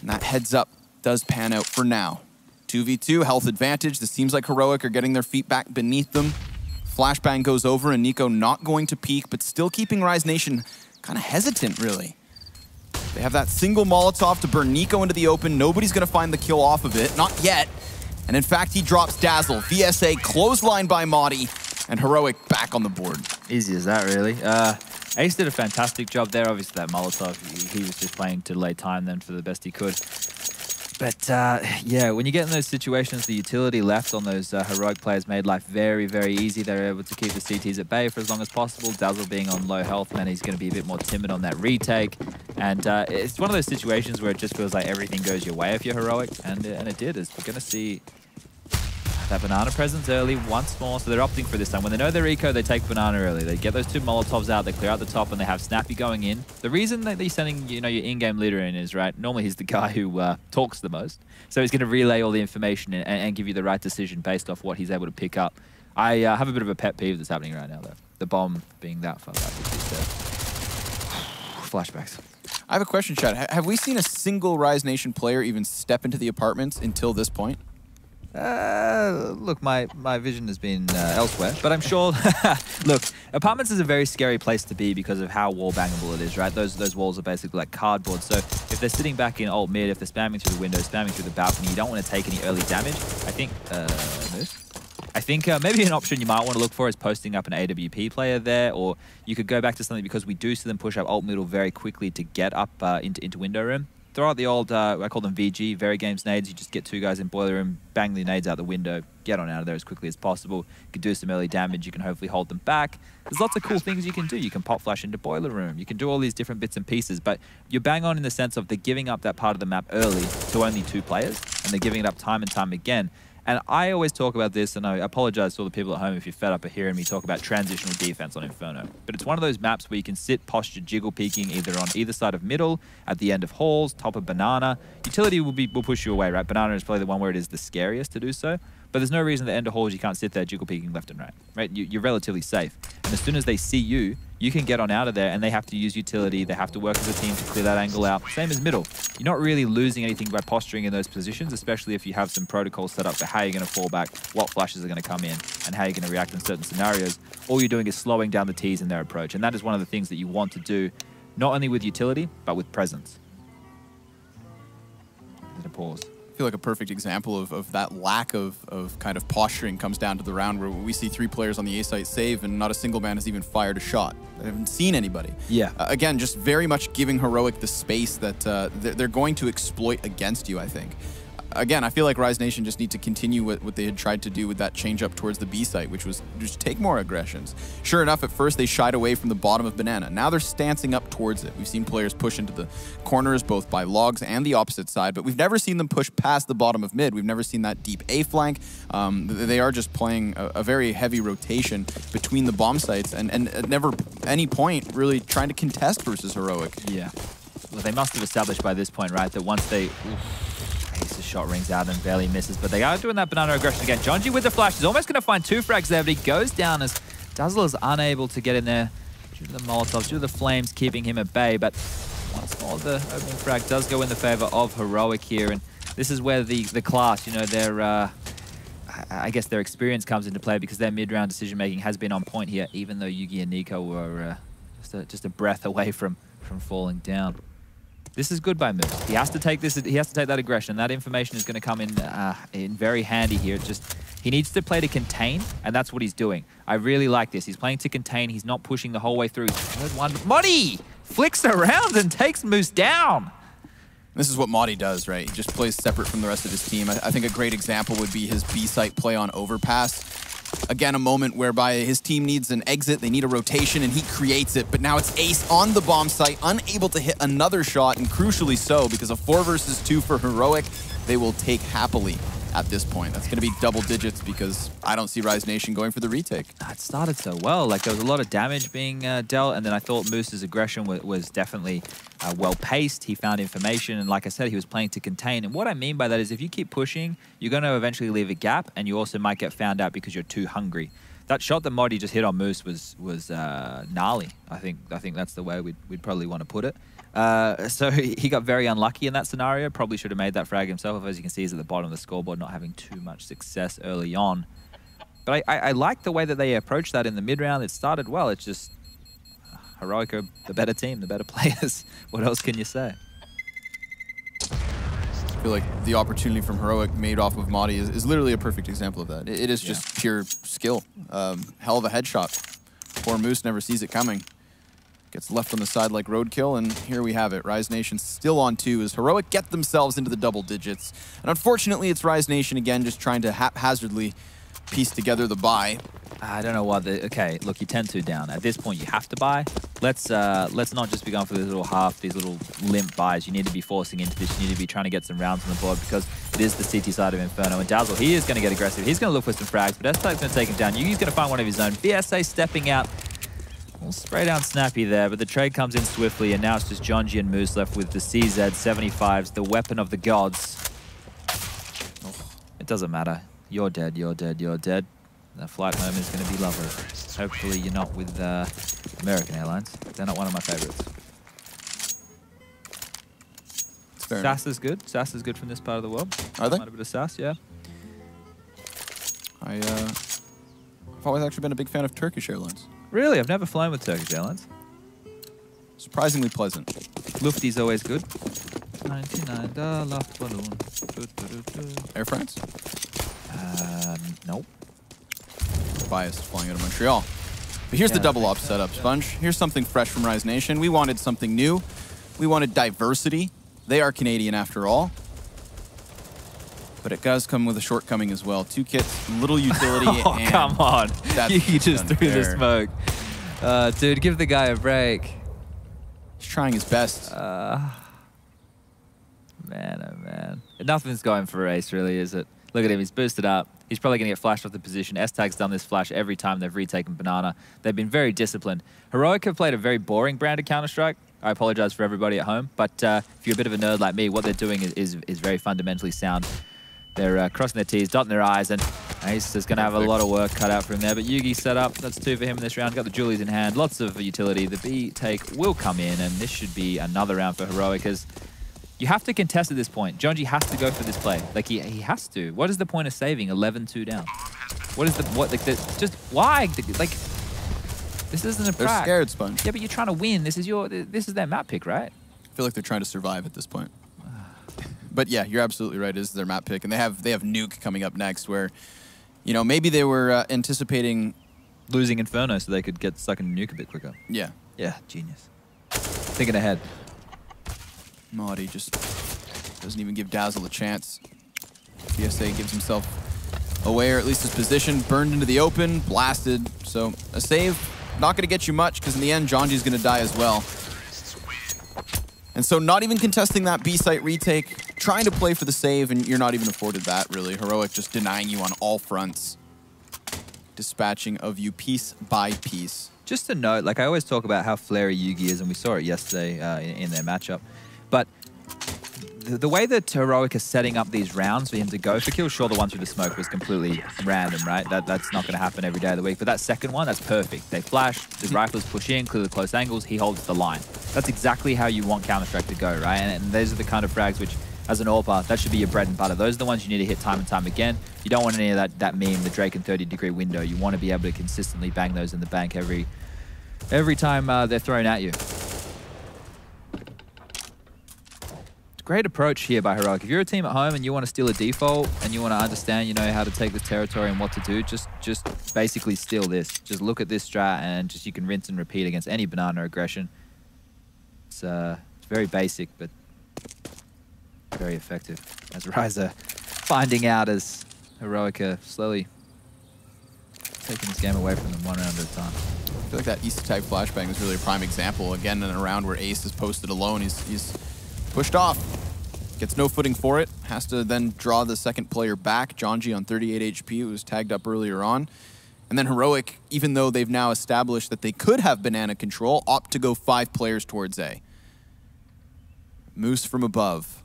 And that heads up does pan out for now. 2v2, health advantage. This seems like Heroic are getting their feet back beneath them. Flashbang goes over and Nico not going to peek, but still keeping Rise Nation kind of hesitant, really. They have that single Molotov to burn Nico into the open. Nobody's going to find the kill off of it. Not yet. And in fact, he drops Dazzle. VSA clothesline by Maudie, and Heroic back on the board. Easy as that, really. Ace did a fantastic job there. Obviously, that Molotov, he was just playing to delay time then for the best he could. But yeah, when you get in those situations, the utility left on those heroic players made life very, very easy. They were able to keep the CTs at bay for as long as possible. Dazzle being on low health meant he's going to be a bit more timid on that retake. And it's one of those situations where it just feels like everything goes your way if you're heroic. And it did. As we're going to see that banana presence early once more. So they're opting for this time. When they know they're eco, they take banana early. They get those 2 Molotovs out, they clear out the top, and they have Snappy going in. The reason that they're sending, you know, your in-game leader in is, right, normally he's the guy who talks the most. So he's going to relay all the information and give you the right decision based off what he's able to pick up. I have a bit of a pet peeve that's happening right now, though. The bomb being that far back. Flashbacks. I have a question, Chad. Have we seen a single Rise Nation player even step into the apartments until this point? Look, my vision has been elsewhere, but I'm sure. Look, apartments is a very scary place to be because of how wall bangable it is, right? Those walls are basically like cardboard. So if they're sitting back in alt mid, if they're spamming through the window, spamming through the balcony, you don't want to take any early damage. I think maybe an option you might want to look for is posting up an AWP player there, or you could go back to something because we do see them push up alt middle very quickly to get up into window room. Throw out the old, I call them VG, very games nades. You just get 2 guys in boiler room, bang the nades out the window, get on out of there as quickly as possible. You can do some early damage. You can hopefully hold them back. There's lots of cool things you can do. You can pop flash into boiler room. You can do all these different bits and pieces, but you're bang on in the sense of they're giving up that part of the map early to only 2 players, and they're giving it up time and time again. And I always talk about this, and I apologize to all the people at home if you're fed up of hearing me talk about transitional defense on Inferno. But it's one of those maps where you can sit posture jiggle peeking either on either side of middle, at the end of halls, top of banana. Utility will push you away, right? Banana is probably the one where it is the scariest to do so. But there's no reason at the end of halls you can't sit there jiggle peeking left and right? You're relatively safe. And as soon as they see you, you can get on out of there, and they have to use utility. They have to work as a team to clear that angle out. Same as middle. You're not really losing anything by posturing in those positions, especially if you have some protocols set up for how you're going to fall back, what flashes are going to come in, and how you're going to react in certain scenarios. All you're doing is slowing down the T's in their approach, and that is one of the things that you want to do, not only with utility, but with presence. A pause. I feel like a perfect example of that lack of kind of posturing comes down to the round where we see 3 players on the A site save and not a single man has even fired a shot. I haven't seen anybody. Yeah. Again, just very much giving Heroic the space that they're going to exploit against you, I think. Again, I feel like Rise Nation just need to continue what they had tried to do with that change up towards the B site, which was just take more aggressions. Sure enough, at first they shied away from the bottom of Banana. Now they're stancing up towards it. We've seen players push into the corners, both by logs and the opposite side, but we've never seen them push past the bottom of mid. We've never seen that deep A flank. They are just playing a very heavy rotation between the bomb sites and at never any point really trying to contest versus Heroic. Yeah. Well, they must have established by this point, right, that once they... Ace's shot rings out and barely misses, but they are doing that banana aggression again. Jonji with the flash is almost going to find 2 frags there, but he goes down as Dazzle is unable to get in there due to the Molotovs, due to the flames keeping him at bay. But once more, the opening frag does go in the favor of Heroic here, and this is where the class, you know, their I guess their experience comes into play, because their mid-round decision-making has been on point here, even though Yugi and Nico were just a breath away from falling down. This is good by Moose. He has to take this. He has to take that aggression. That information is going to come in very handy here. He needs to play to contain, and that's what he's doing. I really like this. He's playing to contain. He's not pushing the whole way through. Third one. Modi flicks around and takes Moose down. This is what Modi does, right? He just plays separate from the rest of his team. I think a great example would be his B-site play on Overpass. Again, a moment whereby his team needs an exit, they need a rotation, and he creates it. But now it's Ace on the bomb site, unable to hit another shot, and crucially so, because a 4 versus 2 for Heroic, they will take happily at this point. That's going to be double digits, because I don't see Rise Nation going for the retake. It started so well. Like, there was a lot of damage being dealt, and then I thought Moose's aggression was definitely well-paced. He found information, and like I said, he was playing to contain. And what I mean by that is if you keep pushing, you're going to eventually leave a gap, and you also might get found out because you're too hungry. That shot that Modi just hit on Moose was gnarly. I think that's the way we'd probably want to put it. So he got very unlucky in that scenario. Probably should have made that frag himself. As you can see, he's at the bottom of the scoreboard, not having too much success early on. But I like the way that they approached that in the mid-round. It started well. It's just Heroic are the better team, the better players. What else can you say? I feel like the opportunity from Heroic made off of Modi is literally a perfect example of that. It is just pure skill. Hell of a headshot. Poor Moose never sees it coming. Gets left on the side like roadkill, and here we have it. Rise Nation still on 2 as Heroic get themselves into the double digits. And unfortunately, it's Rise Nation again just trying to haphazardly piece together the buy. I don't know what the... Okay, look, you're 10-2 down. At this point, you have to buy. Let's not just be going for these little these little limp buys. You need to be forcing into this. You need to be trying to get some rounds on the board because it is the CT side of Inferno. And Dazzle, he is going to get aggressive. He's going to look for some frags, but S-Tag's going to take him down. Yugi's going to find one of his own. VSA stepping out. We'll spray down Snappy there, but the trade comes in swiftly, and now it's just Jonji and Moose left with the CZ-75s, the weapon of the gods. Oh, it doesn't matter. You're dead, you're dead, you're dead. The flight home is going to be lovely. Hopefully you're not with American Airlines. They're not one of my favorites. SAS is good. SAS is good from this part of the world. Are they? Might have a bit of SAS, yeah. I've always actually been a big fan of Turkish Airlines. Really? I've never flown with Turkish Airlines. Surprisingly pleasant. Lufty's always good. $99 Luft balloon. Air France? Nope. Biased flying out of Montreal. But here's the double op setup, Sponge. Here's something fresh from Rise Nation. We wanted something new. We wanted diversity. They are Canadian after all. But it does come with a shortcoming as well. 2 kits, little utility, oh, and come on. You just unfair. threw the smoke. Dude, give the guy a break. He's trying his best. Man, oh man. Nothing's going for Ace, really, is it? Look at him, he's boosted up. He's probably going to get flashed off the position. S-Tag's done this flash every time they've retaken Banana. They've been very disciplined. Heroic have played a very boring brand of Counter-Strike. I apologize for everybody at home. But if you're a bit of a nerd like me, what they're doing is very fundamentally sound. They're crossing their T's, dotting their I's, and Ace is going to have a lot of work cut out for him there. But Yugi set up. That's 2 for him in this round. Got the Julies in hand. Lots of utility. The B take will come in, and this should be another round for Heroic as you have to contest at this point. Jonji has to go for this play. Like, he has to. What is the point of saving 11-2 down? What is the... What? Like, just... Why? Like, this isn't a They're prac. scared, Sponge. Yeah, but you're trying to win. This is their map pick, right? I feel like they're trying to survive at this point. But yeah, you're absolutely right. This is their map pick, and they have Nuke coming up next, where, you know, maybe they were anticipating losing Inferno so they could get stuck in Nuke a bit quicker. Yeah. Yeah, genius. Thinking ahead. Maudie just doesn't even give Dazzle a chance. PSA gives himself away, or at least his position, burned into the open, blasted. So a save, not going to get you much, because in the end, Jonji's going to die as well. And so not even contesting that B-site retake, trying to play for the save, and you're not even afforded that, really. Heroic just denying you on all fronts. Dispatching of you piece by piece. Just a note, like I always talk about how flary Yugi is, and we saw it yesterday in their matchup. But the way that Heroic is setting up these rounds for him to go for kills, sure, the one through the smoke was completely random, right? That's not going to happen every day of the week. But that second one, that's perfect. They flash, the rifles push in, clear the close angles, he holds the line. That's exactly how you want Counter-Strike to go, right? And those are the kind of frags which, as an AWPer, that should be your bread and butter. Those are the ones you need to hit time and time again. You don't want any of that meme, the Drake and 30-degree window. You want to be able to consistently bang those in the bank every time they're thrown at you. Great approach here by Heroic. If you're a team at home and you want to steal a default and you want to understand, you know, how to take the territory and what to do, just basically steal this. Just look at this strat and just you can rinse and repeat against any banana aggression. It's very basic, but very effective. As Ryza finding out as Heroic are slowly taking this game away from them 1 round at a time. I feel like that East Tag flashbang was really a prime example. Again, in a round where Ace is posted alone, he's pushed off. Gets no footing for it. Has to then draw the second player back. Jonji on 38 HP, who was tagged up earlier on. And then Heroic, even though they've now established that they could have banana control, opt to go 5 players towards A. Moose from above.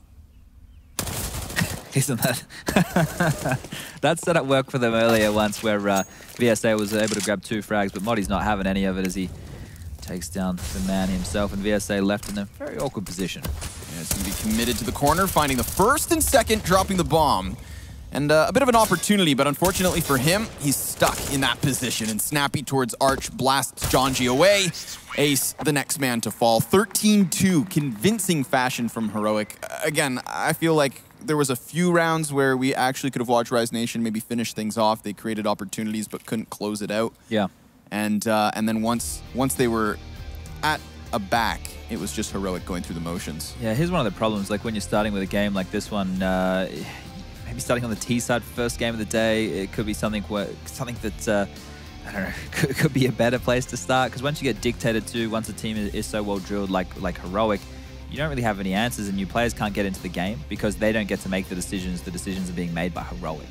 Isn't that? That setup worked for them earlier once where VSA was able to grab 2 frags, but Moddy's not having any of it as he takes down the man himself, and VSA left in a very awkward position. Yeah, it's going to be committed to the corner, finding the first and second, dropping the bomb. And a bit of an opportunity, but unfortunately for him, he's stuck in that position. And Snappy towards Arch blasts Jonji away. Ace, the next man to fall. 13-2, convincing fashion from Heroic. Again, I feel like there was a few rounds where we actually could have watched Rise Nation maybe finish things off. They created opportunities, but couldn't close it out. Yeah. And then once they were at aback. It was just heroic going through the motions. Yeah, here's one of the problems. Like when you're starting with a game like this one, maybe starting on the T side first game of the day, it could be something that I don't know, could be a better place to start. Because once you get dictated to, once a team is so well drilled like heroic, you don't really have any answers, and your players can't get into the game because they don't get to make the decisions. The decisions are being made by heroic.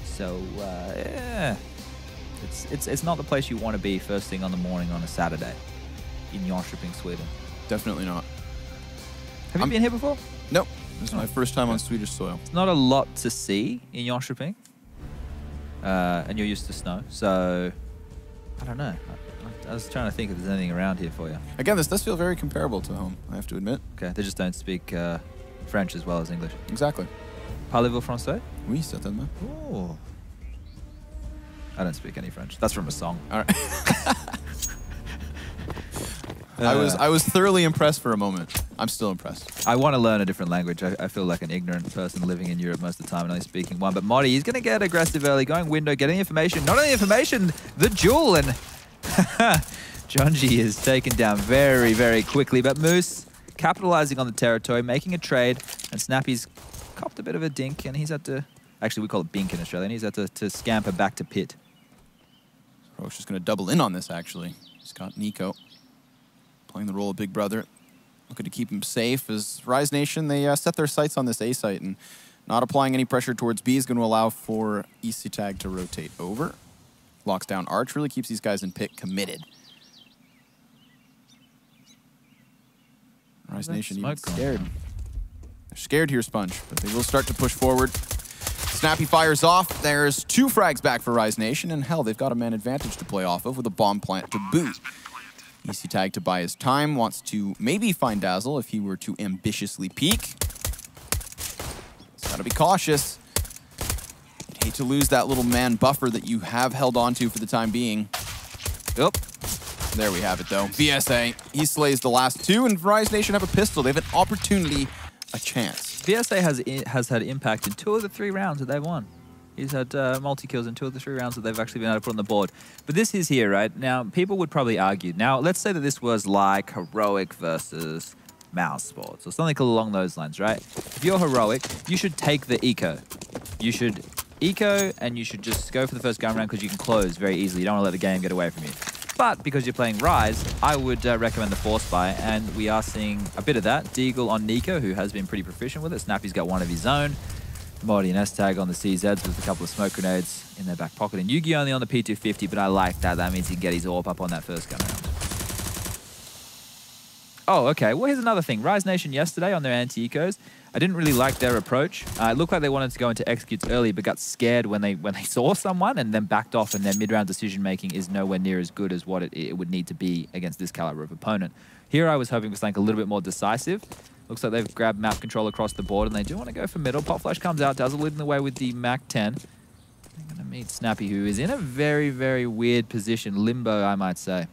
So yeah, it's not the place you want to be first thing on the morning on a Saturday in Jönköping, Sweden. Definitely not. Have you been here before? Nope. This is my first time on Swedish soil. It's not a lot to see in Jönköping, and you're used to snow, so I don't know. I was trying to think if there's anything around here for you. Again, this does feel very comparable to home, I have to admit. Okay, they just don't speak French as well as English. Exactly. Parlez-vous français? Oui, certainement. Oh. I don't speak any French. That's from a song. All right. I was thoroughly impressed for a moment. I'm still impressed. I want to learn a different language. I feel like an ignorant person living in Europe most of the time and only speaking one. But Modi, he's going to get aggressive early, going window, getting information. Not only information, the duel. And Jonji is taken down very, very quickly. But Moose capitalizing on the territory, making a trade. And Snappy's copped a bit of a dink. And he's had to... Actually, we call it bink in Australia. And he's had to scamper back to pit. Roche is going to double in on this, actually. He's got Nico playing the role of Big Brother, looking to keep him safe. As Rise Nation, they set their sights on this A site, and not applying any pressure towards B is going to allow for EasyTag to rotate over. Locks down Arch, really keeps these guys in pit committed. Rise Nation even scared. They're scared here, Sponge, but they will start to push forward. Snappy fires off. There's 2 frags back for Rise Nation, and hell, they've got a man advantage to play off of with a bomb plant to boot. EasyTag to buy his time, wants to maybe find Dazzle if he were to ambitiously peek. He's got to be cautious. You'd hate to lose that little man buffer that you have held on to for the time being. Yep. There we have it, though. VSA, he slays the last 2, and Rise Nation have a pistol. They have an opportunity, a chance. VSA has had impact in 2 of the 3 rounds that they've won. He's had multi-kills in 2 of the 3 rounds that they've actually been able to put on the board. But this is here, right? Now, people would probably argue. Now, let's say that this was like Heroic versus Mouse Sports or something along those lines, right? If you're Heroic, you should take the eco. You should eco, and you should just go for the first gun round because you can close very easily. You don't want to let the game get away from you. But because you're playing Rise, I would recommend the Force Buy, and we are seeing a bit of that. Deagle on Nico, who has been pretty proficient with it. Snappy's got one of his own. Modi and S-Tag on the CZs with a couple of smoke grenades in their back pocket. And Yugi only on the P250, but I like that. That means he can get his AWP up on that first gun round. Oh, okay. Well, here's another thing. Rise Nation yesterday on their anti-ecos, I didn't really like their approach. It looked like they wanted to go into executes early, but got scared when they saw someone and then backed off, and their mid-round decision-making is nowhere near as good as what it would need to be against this caliber of opponent. Here I was hoping for something a little bit more decisive. Looks like they've grabbed map control across the board, and they do want to go for middle. Pop Flash comes out, Dazzle leading the way with the Mac 10. They're going to meet Snappy, who is in a very, very weird position. Limbo, I might say.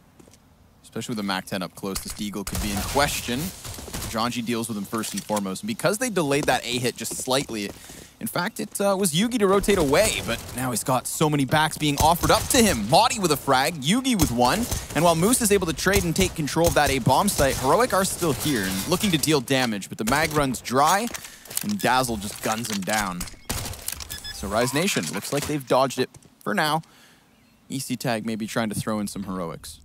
Especially with the Mac 10 up close, this Deagle could be in question. Jonji deals with him first and foremost. And because they delayed that A hit just slightly, in fact, it was Yugi to rotate away, but now he's got so many backs being offered up to him. Modi with a frag, Yugi with one, and while Moose is able to trade and take control of that A bomb site, Heroic are still here and looking to deal damage, but the mag runs dry, and Dazzle just guns him down. So Rise Nation, looks like they've dodged it for now. EasyTag may be trying to throw in some heroics.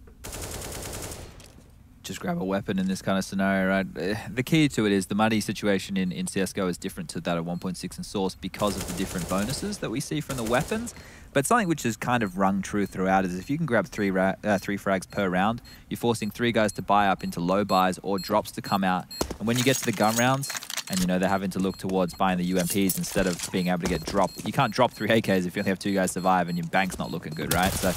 Just grab a weapon in this kind of scenario, right? The key to it is the muddy situation in CSGO is different to that of 1.6 and Source because of the different bonuses that we see from the weapons. But something which is kind of rung true throughout is if you can grab three frags per round, you're forcing 3 guys to buy up into low buys or drops to come out. And when you get to the gun rounds, and you know they're having to look towards buying the UMPs instead of being able to get dropped. You can't drop 3 AKs if you only have 2 guys survive and your bank's not looking good, right? So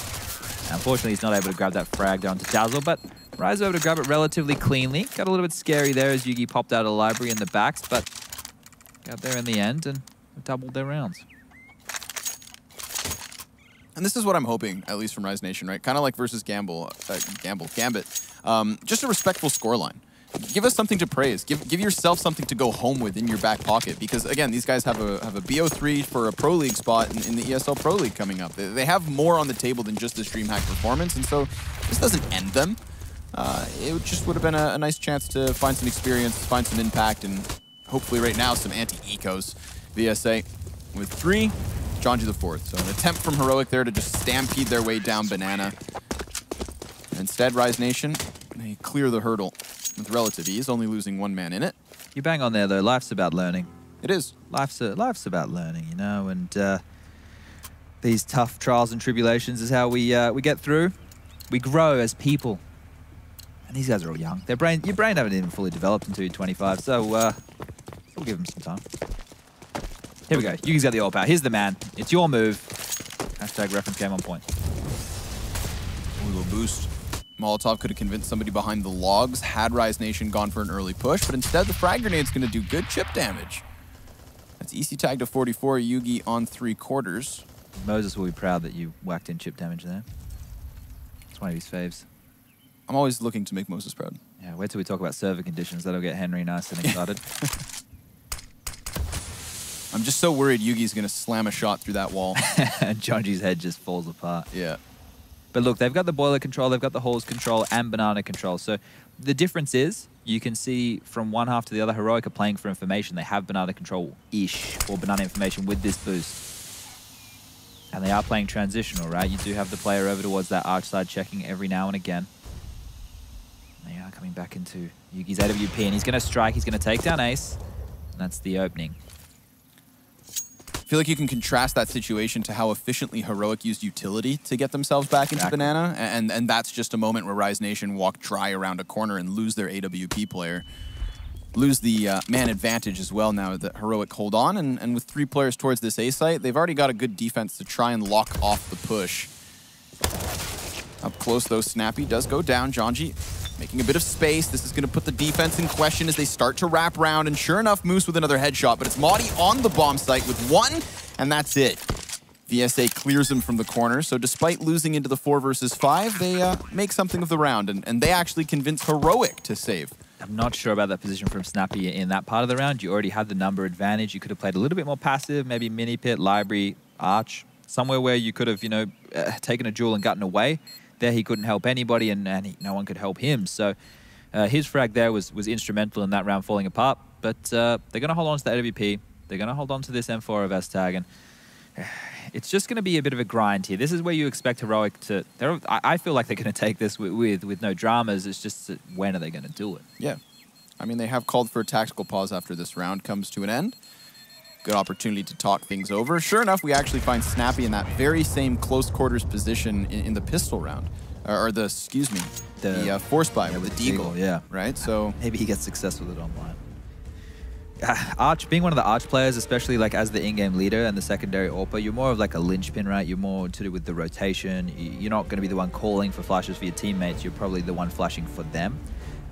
unfortunately he's not able to grab that frag down to Dazzle, but Rise able to grab it relatively cleanly. Got a little bit scary there as Yugi popped out of the library in the backs, but got there in the end and doubled their rounds. And this is what I'm hoping, at least from Rise Nation, right? Kind of like versus Gambit. Just a respectful scoreline. Give us something to praise. Give yourself something to go home with in your back pocket. Because again, these guys have a BO3 for a Pro League spot in the ESL Pro League coming up. They have more on the table than just this DreamHack performance, and so this doesn't end them. it just would have been a nice chance to find some experience, find some impact, and hopefully right now some anti-ecos. VSA with 3, Jonji the 4th. So an attempt from Heroic there to just stampede their way down Banana. And instead, Rise Nation, they clear the hurdle with relative ease, only losing 1 man in it. You bang on there, though. Life's about learning. It is. Life's about learning, you know, and these tough trials and tribulations is how we get through. We grow as people. And these guys are all young. Your brain haven't even fully developed until you're 25, so we'll give them some time. Here we go. Yugi's got the all power. Here's the man. It's your move. Hashtag reference game on point. Ooh, a little boost. Molotov could have convinced somebody behind the logs had Rise Nation gone for an early push, but instead the frag grenade's going to do good chip damage. That's EC tag to 44, Yugi on 3/4. Moses will be proud that you whacked in chip damage there. It's one of his faves. I'm always looking to make Moses proud. Yeah, wait till we talk about server conditions. That'll get Henry nice and excited. I'm just so worried Yugi's going to slam a shot through that wall. And Jonji's head just falls apart. Yeah. But look, they've got the boiler control, they've got the hose control, and banana control. So the difference is, you can see from one half to the other, Heroic are playing for information. They have banana control-ish, or banana information with this boost. And they are playing transitional, right? You do have the player over towards that arch side checking every now and again. They are coming back into Yugi's AWP, and he's going to strike, he's going to take down Ace. And that's the opening. I feel like you can contrast that situation to how efficiently Heroic used utility to get themselves back into Banana, and that's just a moment where Rise Nation walk dry around a corner and lose their AWP player. Lose the man advantage as well now that Heroic hold on, and with 3 players towards this A site, they've already got a good defense to try and lock off the push. Up close though, Snappy does go down. Jonji making a bit of space. This is going to put the defense in question as they start to wrap around, and sure enough, Moose with another headshot, but it's Maudie on the bomb site with 1, and that's it. VSA clears him from the corner, so despite losing into the 4 versus 5, they make something of the round, and they actually convince Heroic to save. I'm not sure about that position from Snappy in that part of the round. You already had the number advantage. You could have played a little bit more passive, maybe mini pit, library, arch, somewhere where you could have, you know, taken a duel and gotten away. There he couldn't help anybody, and no one could help him. So his frag there was instrumental in that round falling apart. But they're going to hold on to the AWP. They're going to hold on to this M4 of S-Tag, and it's just going to be a bit of a grind here. This is where you expect Heroic to... I feel like they're going to take this with no dramas. It's just when are they going to do it? Yeah. I mean, they have called for a tactical pause after this round comes to an end. Good opportunity to talk things over. Sure enough, we actually find Snappy in that very same close quarters position in the pistol round. Or the, excuse me, the force buy with the Deagle. Yeah. Right? So maybe he gets success with it online. Arch, being one of the Arch players, especially like as the in-game leader and the secondary AWPer, you're more of like a linchpin, right? You're more to do with the rotation. You're not going to be the one calling for flashes for your teammates. You're probably the one flashing for them.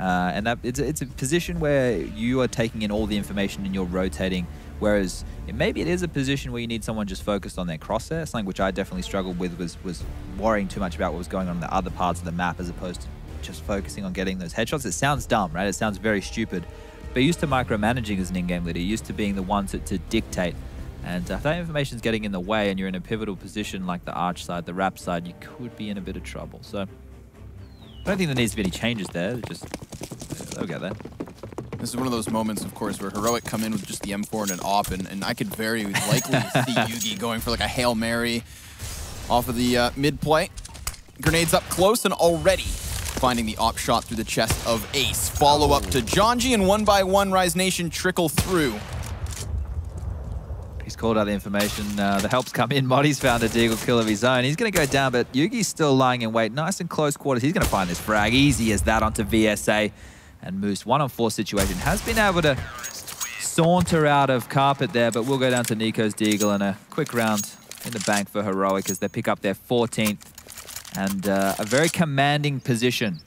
And that it's a position where you are taking in all the information and you're rotating, whereas maybe it is a position where you need someone just focused on their crosshair. Something which I definitely struggled with was worrying too much about what was going on in the other parts of the map as opposed to just focusing on getting those headshots. It sounds dumb, right? It sounds very stupid. But used to micromanaging as an in-game leader, used to being the one to dictate. And if that information's getting in the way and you're in a pivotal position like the Arch side, the Rap side, you could be in a bit of trouble. So I don't think there needs to be any changes there. Just they'll get there. This is one of those moments, of course, where Heroic come in with just the M4 and an AWP, and I could very likely see Yugi going for like a Hail Mary off of the mid play. Grenades up close and already finding the AWP shot through the chest of Ace. Follow up to Jonji, and 1 by 1 Rise Nation trickle through. He's called out the information. The help's come in. Moddy's found a Deagle kill of his own. He's going to go down, but Yugi's still lying in wait. Nice and close quarters. He's going to find this frag. Easy as that onto VSA. And Moose, 1-on-4 situation, has been able to saunter out of carpet there, but we'll go down to Nico's Deagle and a quick round in the bank for Heroic as they pick up their 14th. And a very commanding position.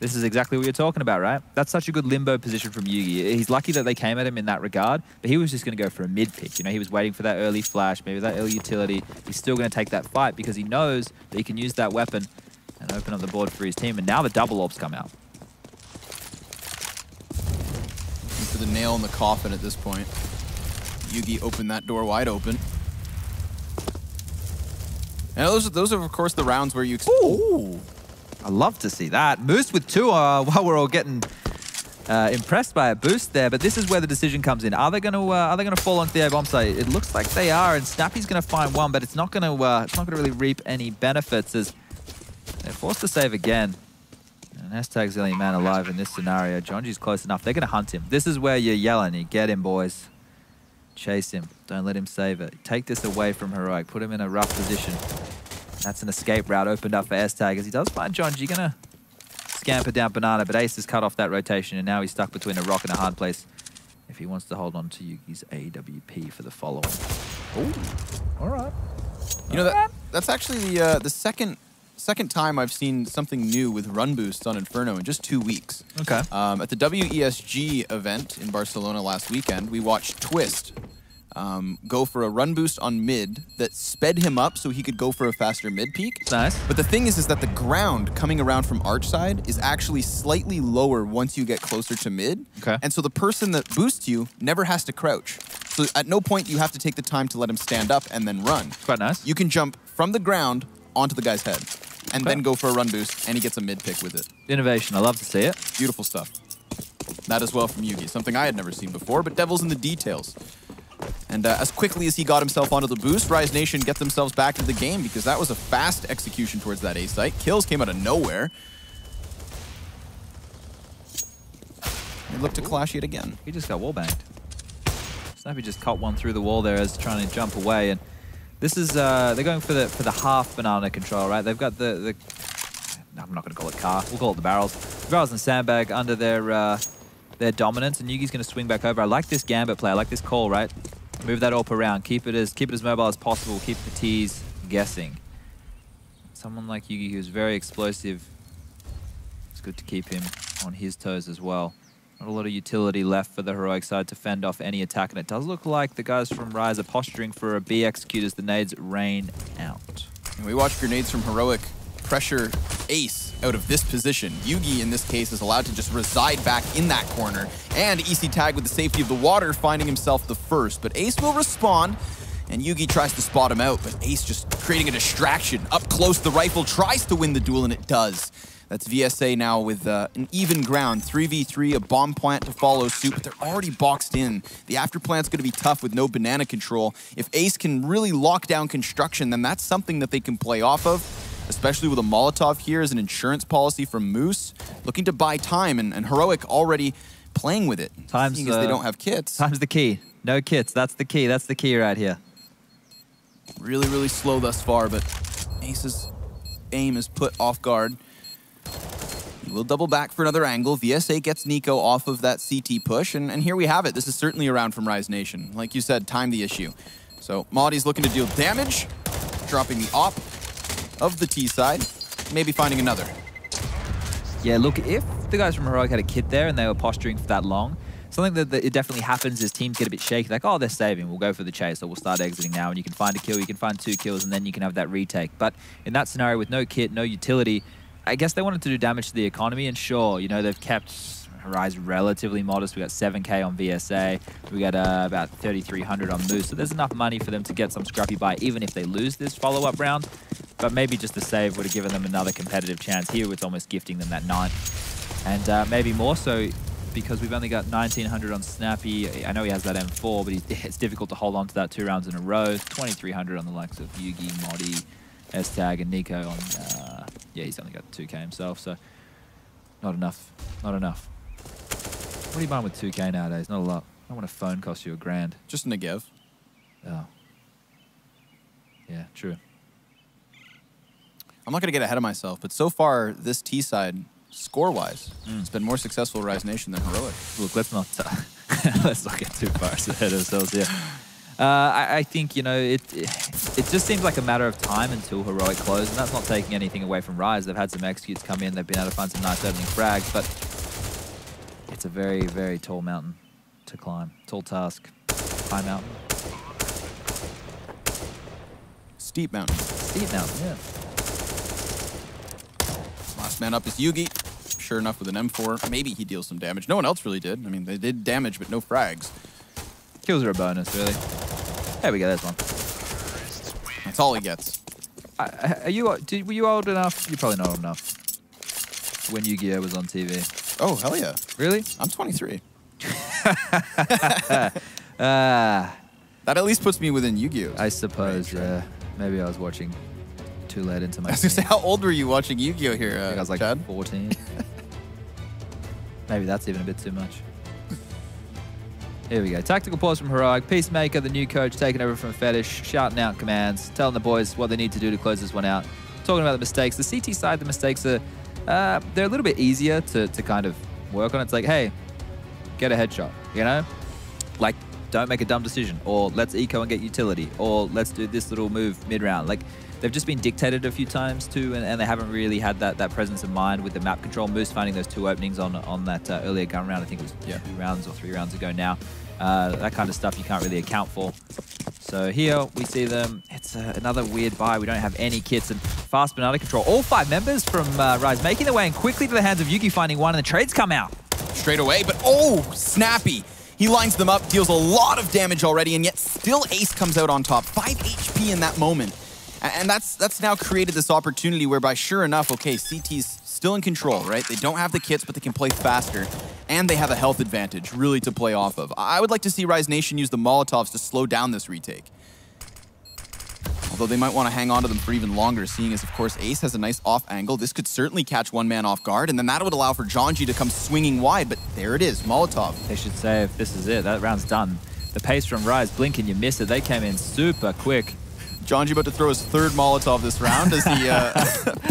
This is exactly what you're talking about, right? That's such a good limbo position from Yugi. He's lucky that they came at him in that regard, but he was just going to go for a mid-pick. You know, he was waiting for that early flash, maybe that early utility. He's still going to take that fight because he knows that he can use that weapon and open up the board for his team. And now the double orbs come out. Looking for the nail in the coffin at this point. Yugi opened that door wide open. And those are, of course, the rounds where you... Ooh! I love to see that. Moose with 2 while we're all getting impressed by a boost there, but this is where the decision comes in. Are they going to fall onto the A bomb site? It looks like they are, and Snappy's going to find 1, but it's not going to really reap any benefits as they're forced to save again. And hashtag's the only man alive in this scenario. Jonji's close enough. They're going to hunt him. This is where you're yelling. You get him, boys. Chase him. Don't let him save it. Take this away from Heroic. Put him in a rough position. That's an escape route opened up for S-Tag as he does find Jonji. Going to scamper down Banana, but Ace has cut off that rotation, and now he's stuck between a rock and a hard place if he wants to hold on to Yugi's AWP for the follow-on. Oh, all right. You know, that's actually the second time I've seen something new with run boosts on Inferno in just 2 weeks. Okay. At the WESG event in Barcelona last weekend, we watched Twist go for a run boost on mid that sped him up so he could go for a faster mid peak. Nice. But the thing is that the ground coming around from arch side is actually slightly lower once you get closer to mid. Okay. And so the person that boosts you never has to crouch. So at no point do you have to take the time to let him stand up and then run. Quite nice. You can jump from the ground onto the guy's head and then go for a run boost, and he gets a mid pick with it. Innovation. I love to see it. Beautiful stuff. That as well from Yugi, something I had never seen before, but devil's in the details. And as quickly as he got himself onto the boost, Rise Nation get themselves back into the game because that was a fast execution towards that A site. Kills came out of nowhere. They look to clash yet again. He just got wallbanged. Snappy just cut 1 through the wall there as trying to jump away, and this is they're going for the half banana control, right? They've got the I'm not going to call it car. We'll call it the barrels. The barrels and sandbag under their dominance, and Yugi's going to swing back over. I like this gambit play. I like this call, right? Move that AWP around. Keep it as mobile as possible. Keep the T's guessing. Someone like Yugi who's very explosive. It's good to keep him on his toes as well. Not a lot of utility left for the Heroic side to fend off any attack, and it does look like the guys from Rise are posturing for a B execute as the nades rain out. And we watch grenades from Heroic pressure Ace out of this position. Yugi, in this case, is allowed to just reside back in that corner. And EC Tag with the safety of the water, finding himself the first. But Ace will respond, and Yugi tries to spot him out, but Ace just creating a distraction. Up close, the rifle tries to win the duel, and it does. That's VSA now with an even ground. 3v3, a bomb plant to follow suit, but they're already boxed in. The after plant's going to be tough with no banana control. If Ace can really lock down construction, then that's something that they can play off of, especially with a Molotov here as an insurance policy from Moose, looking to buy time, and Heroic already playing with it. Seeing as they don't have kits. Time's the key. No kits. That's the key. That's the key right here. Really, really slow thus far, but Ace's aim is put off guard. He will double back for another angle. VSA gets Nico off of that CT push, and here we have it. This is certainly a round from Rise Nation. Like you said, time the issue. So Maudi's looking to deal damage, dropping the op of the T side, maybe finding another. Yeah, look, if the guys from Heroic had a kit there and they were posturing for that long, something that it definitely happens is teams get a bit shaky, like, oh, they're saving, we'll go for the chase, or we'll start exiting now, and you can find a kill, you can find 2 kills, and then you can have that retake. But in that scenario with no kit, no utility, I guess they wanted to do damage to the economy, and sure, you know, they've kept Horizon relatively modest. We got 7K on VSA, we got about 3,300 on Moose, so there's enough money for them to get some scrappy buy, even if they lose this follow-up round. But maybe just the save would have given them another competitive chance. Here it's almost gifting them that 9. And maybe more so because we've only got 1,900 on Snappy. I know he has that M4, but it's difficult to hold on to that 2 rounds in a row. 2,300 on the likes of Yugi, Modi, S-Tag, and Nico on... yeah, he's only got 2K himself, so not enough. Not enough. What are you buying with 2K nowadays? Not a lot. I want a phone cost you $1,000. Just a Negev. Oh. Yeah, true. I'm not going to get ahead of myself, but so far, this T side, score-wise, it's been more successful Rise Nation than Heroic. Look, let's not get too far ahead of ourselves here. I think, you know, it just seems like a matter of time until Heroic close, and that's not taking anything away from Rise. They've had some executes come in, they've been able to find some nice opening frags, but it's a very, very tall mountain to climb. Tall task. High mountain. Steep mountain. Steep mountain, yeah. Last man up is Yugi. Sure enough, with an M4, maybe he deals some damage. No one else really did. I mean, they did damage, but no frags. Kills are a bonus, really. There we go, there's one. That's all he gets. Were you old enough? You're probably not old enough. when Yu-Gi-Oh was on TV. Oh, hell yeah. Really? I'm 23. That at least puts me within Yu-Gi-Oh! I suppose, yeah. Maybe I was watching too late into my I was going to say, how old were you watching Yu-Gi-Oh! Here, I think I was like Chad? 14. Maybe that's even a bit too much. Here we go. Tactical pause from Heroic. Peacemaker, the new coach, taking over from Fetish, shouting out commands, telling the boys what they need to do to close this one out. Talking about the mistakes. The CT side, the mistakes are, they're a little bit easier to kind of work on. It's like, hey, get a headshot, you know? Like, don't make a dumb decision, or let's eco and get utility, or let's do this little move mid-round. Like, they've just been dictated a few times too, and they haven't really had that presence of mind with the map control. Moose finding those 2 openings on that earlier gun round. I think it was 2 rounds or 3 rounds ago now. That kind of stuff you can't really account for. So here we see them. It's another weird buy. We don't have any kits and fast banana control. All 5 members from Rise making their way in quickly to the hands of Yugi, finding 1, and the trades come out. Straight away, but oh, Snappy. He lines them up, deals a lot of damage already, and yet still Ace comes out on top. 5 HP in that moment. And that's now created this opportunity whereby, sure enough, okay, CT's still in control, right? They don't have the kits, but they can play faster. And they have a health advantage, really, to play off of. I would like to see Rise Nation use the Molotovs to slow down this retake. Although they might want to hang on to them for even longer, seeing as, of course, Ace has a nice off angle. This could certainly catch one man off guard, and then that would allow for Jonji to come swinging wide, but there it is, Molotov. They should say if this is it, that round's done. The pace from Rise, blink and you miss it. They came in super quick. Jonji about to throw his 3rd Molotov this round as he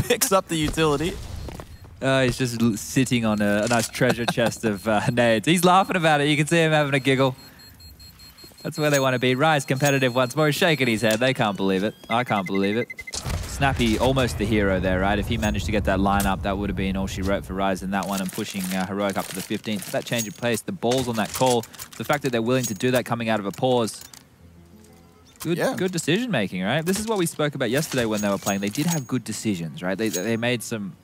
picks up the utility. He's just sitting on a nice treasure chest of nades. He's laughing about it. You can see him having a giggle. That's where they want to be. Rise competitive once more. He's shaking his head. They can't believe it. I can't believe it. Snappy, almost the hero there, right? If he managed to get that lineup, that would have been all she wrote for Rise in that one, and pushing Heroic up to the 15th. That change of pace, the balls on that call, the fact that they're willing to do that coming out of a pause. Good decision making, right? This is what we spoke about yesterday when they were playing. They did have good decisions, right? They made some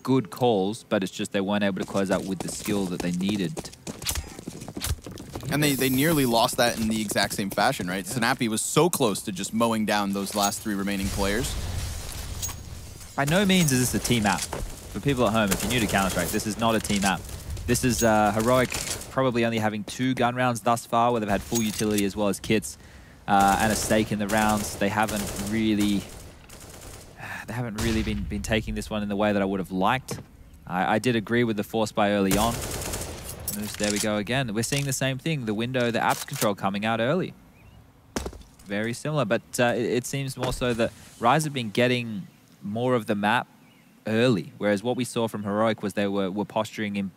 good calls, but it's just they weren't able to close out with the skill that they needed. And they nearly lost that in the exact same fashion, right? Yeah. Snappy was so close to just mowing down those last 3 remaining players. By no means is this a team map. For people at home, if you're new to Counter-Strike, this is not a team map. This is Heroic probably only having 2 gun rounds thus far, where they've had full utility as well as kits. And a stake in the rounds. They haven't really been taking this one in the way that I would have liked. I did agree with the force buy early on. There we go again. We're seeing the same thing. The window, the apps control coming out early. Very similar, but it seems more so that Rise have been getting more of the map early, whereas what we saw from Heroic was they were posturing in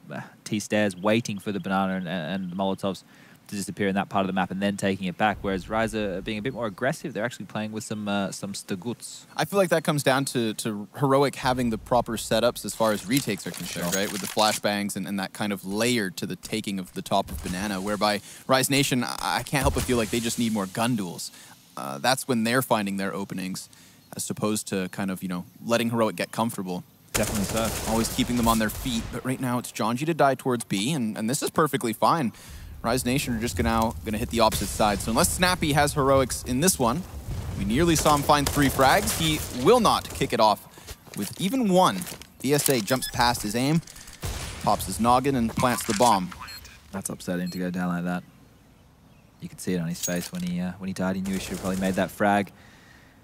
T-stairs, waiting for the banana and the Molotovs to disappear in that part of the map and then taking it back, whereas Rise are being a bit more aggressive. They're actually playing with some Staguts. I feel like that comes down to Heroic having the proper setups as far as retakes are concerned, right? With the flashbangs and that kind of layer to the taking of the top of Banana, whereby Rise Nation, I can't help but feel like they just need more gun duels. That's when they're finding their openings, as opposed to kind of, you know, letting Heroic get comfortable. Definitely so. Always keeping them on their feet, but right now it's Jonji to die towards B, and this is perfectly fine. Rise Nation are just gonna hit the opposite side. So unless Snappy has Heroics in this one, we nearly saw him find 3 frags. He will not kick it off with even 1. VSA jumps past his aim, pops his noggin, and plants the bomb. That's upsetting to go down like that. You could see it on his face when he died. He knew he should have probably made that frag.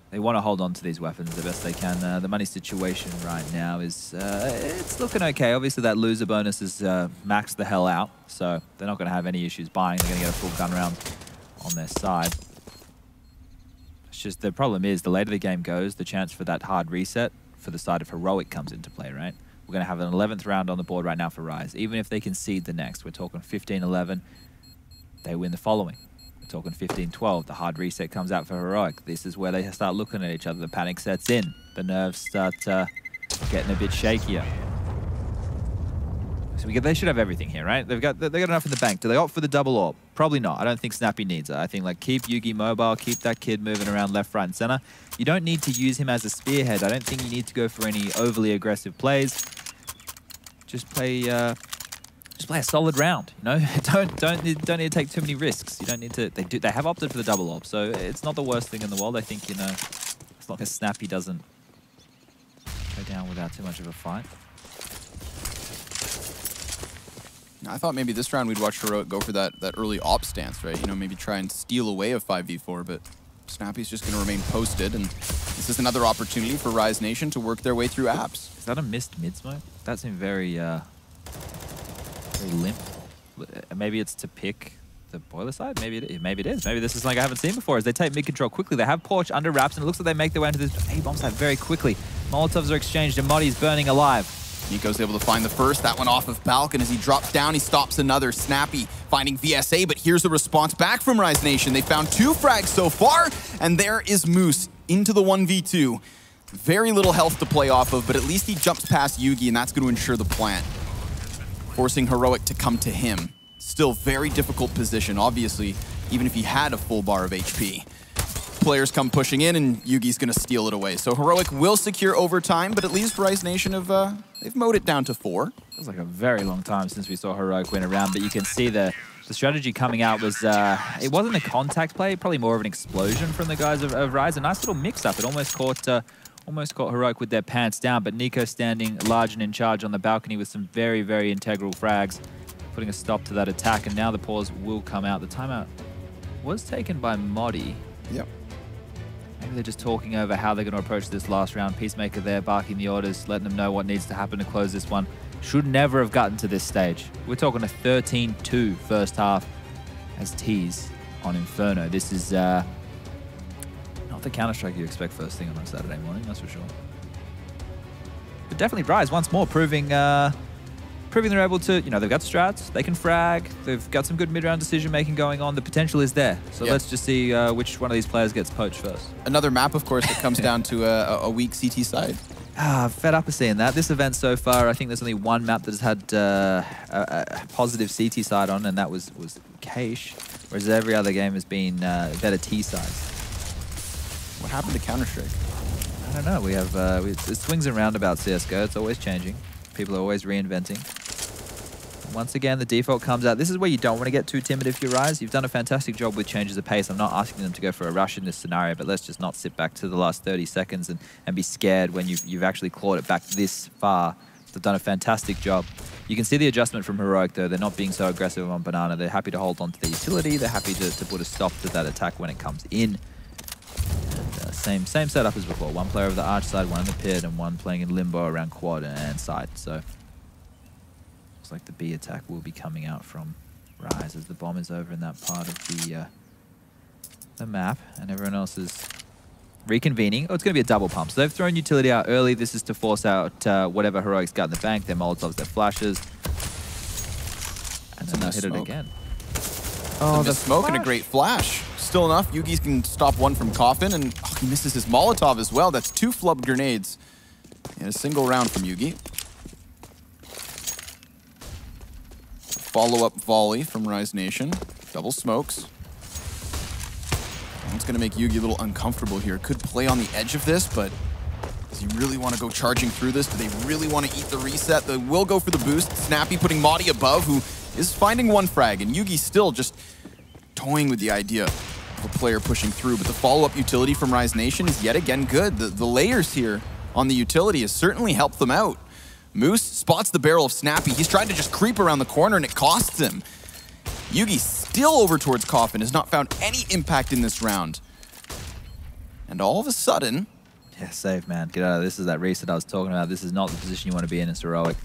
They want to hold on to these weapons the best they can. The money situation right now is it's looking okay. Obviously, that loser bonus is maxed the hell out, so they're not going to have any issues buying. They're going to get a full gun round on their side. It's just the problem is the later the game goes, the chance for that hard reset for the side of Heroic comes into play, right? We're going to have an 11th round on the board right now for Rise. Even if they concede the next, we're talking 15-11, they win the following. Talking 15-12, the hard reset comes out for Heroic. This is where they start looking at each other. The panic sets in. The nerves start getting a bit shakier. So they should have everything here, right? They've got enough in the bank. Do they opt for the double AWP? Probably not. I don't think Snappy needs it. I think like keep Yugi mobile, keep that kid moving around left, right, and center. You don't need to use him as a spearhead. I don't think you need to go for any overly aggressive plays. Just play a solid round, you know. don't need to take too many risks. You don't need to. They have opted for the double AWP, so it's not the worst thing in the world. I think, you know, as long as Snappy doesn't go down without too much of a fight. I thought maybe this round we'd watch Heroic go for that early op stance, right? You know, maybe try and steal away a 5v4, but Snappy's just going to remain posted, and this is another opportunity for Rise Nation to work their way through apps. Is that a missed mid smoke? That seemed very, very limp. Maybe it's to pick the boiler side? Maybe it is. Maybe this is something I haven't seen before, as they take mid control quickly. They have Porch under wraps, and it looks like they make their way into this A-bomb side very quickly. Molotovs are exchanged, and Muddy's burning alive. Nico's able to find the first, that one off of Balk, and as he drops down, he stops another. Snappy finding VSA, but here's the response back from Rise Nation. They found 2 frags so far, and there is Moose into the 1v2. Very little health to play off of, but at least he jumps past Yugi, and that's going to ensure the plant, forcing Heroic to come to him. Still very difficult position, obviously, even if he had a full bar of HP. Players come pushing in, and Yugi's going to steal it away. So Heroic will secure overtime, but at least Rise Nation have they've mowed it down to 4. Feels like a very long time since we saw Heroic win a round, but you can see the strategy coming out was, it wasn't a contact play, probably more of an explosion from the guys of Rise. A nice little mix-up. It almost caught Heroic with their pants down, but Nico standing large and in charge on the balcony with some very, very integral frags, putting a stop to that attack, and now the pause will come out. The timeout was taken by Modi. Yep. Maybe they're just talking over how they're going to approach this last round. Peacemaker there, barking the orders, letting them know what needs to happen to close this one. Should never have gotten to this stage. We're talking a 13-2 first half as tease on Inferno. This is not the Counter-Strike you expect first thing on a Saturday morning, that's for sure. But definitely Rise once more proving they're able to, you know, they've got strats, they can frag, they've got some good mid-round decision-making going on. The potential is there. So let's just see which one of these players gets poached first. Another map, of course, that comes down to a weak CT side. Fed up of seeing that. This event so far, I think there's only one map that has had a positive CT side on, and that was Cache, whereas every other game has been better T sides. What happened to Counter-Strike? I don't know. We have it swings and roundabouts CSGO. It's always changing. People are always reinventing. Once again, the default comes out. This is where you don't want to get too timid if you Rise. You've done a fantastic job with changes of pace. I'm not asking them to go for a rush in this scenario, but let's just not sit back to the last 30 seconds and be scared when you've actually clawed it back this far. They've done a fantastic job. You can see the adjustment from Heroic, though. They're not being so aggressive on Banana. They're happy to hold on to the utility. They're happy to put a stop to that attack when it comes in. And, same setup as before. One player of the arch side, one in the pit, and one playing in limbo around quad and side. So like the B attack will be coming out from Rise as the bomb is over in that part of the map, and everyone else is reconvening. Oh, it's going to be a double pump. So they've thrown utility out early. This is to force out whatever Heroic's got in the bank, their Molotovs, their flashes. And then they'll hit it again. Oh, the smoke and a great flash. Still enough. Yugi's can stop one from Coffin, and he misses his Molotov as well. That's 2 flub grenades in a single round from Yugi. Follow-up volley from Rise Nation. Double smokes. It's going to make Yugi a little uncomfortable here. Could play on the edge of this, but does he really want to go charging through this? Do they really want to eat the reset? They will go for the boost. Snappy putting Modi above, who is finding 1 frag, and Yugi still just toying with the idea of a player pushing through. But the follow-up utility from Rise Nation is yet again good. The layers here on the utility has certainly helped them out. Moose spots the barrel of Snappy. He's trying to just creep around the corner, and it costs him. Yugi still over towards Coffin, has not found any impact in this round. And all of a sudden... Yeah, save, man. Get out of this. Is that reset I was talking about. This is not the position you want to be in as Heroic.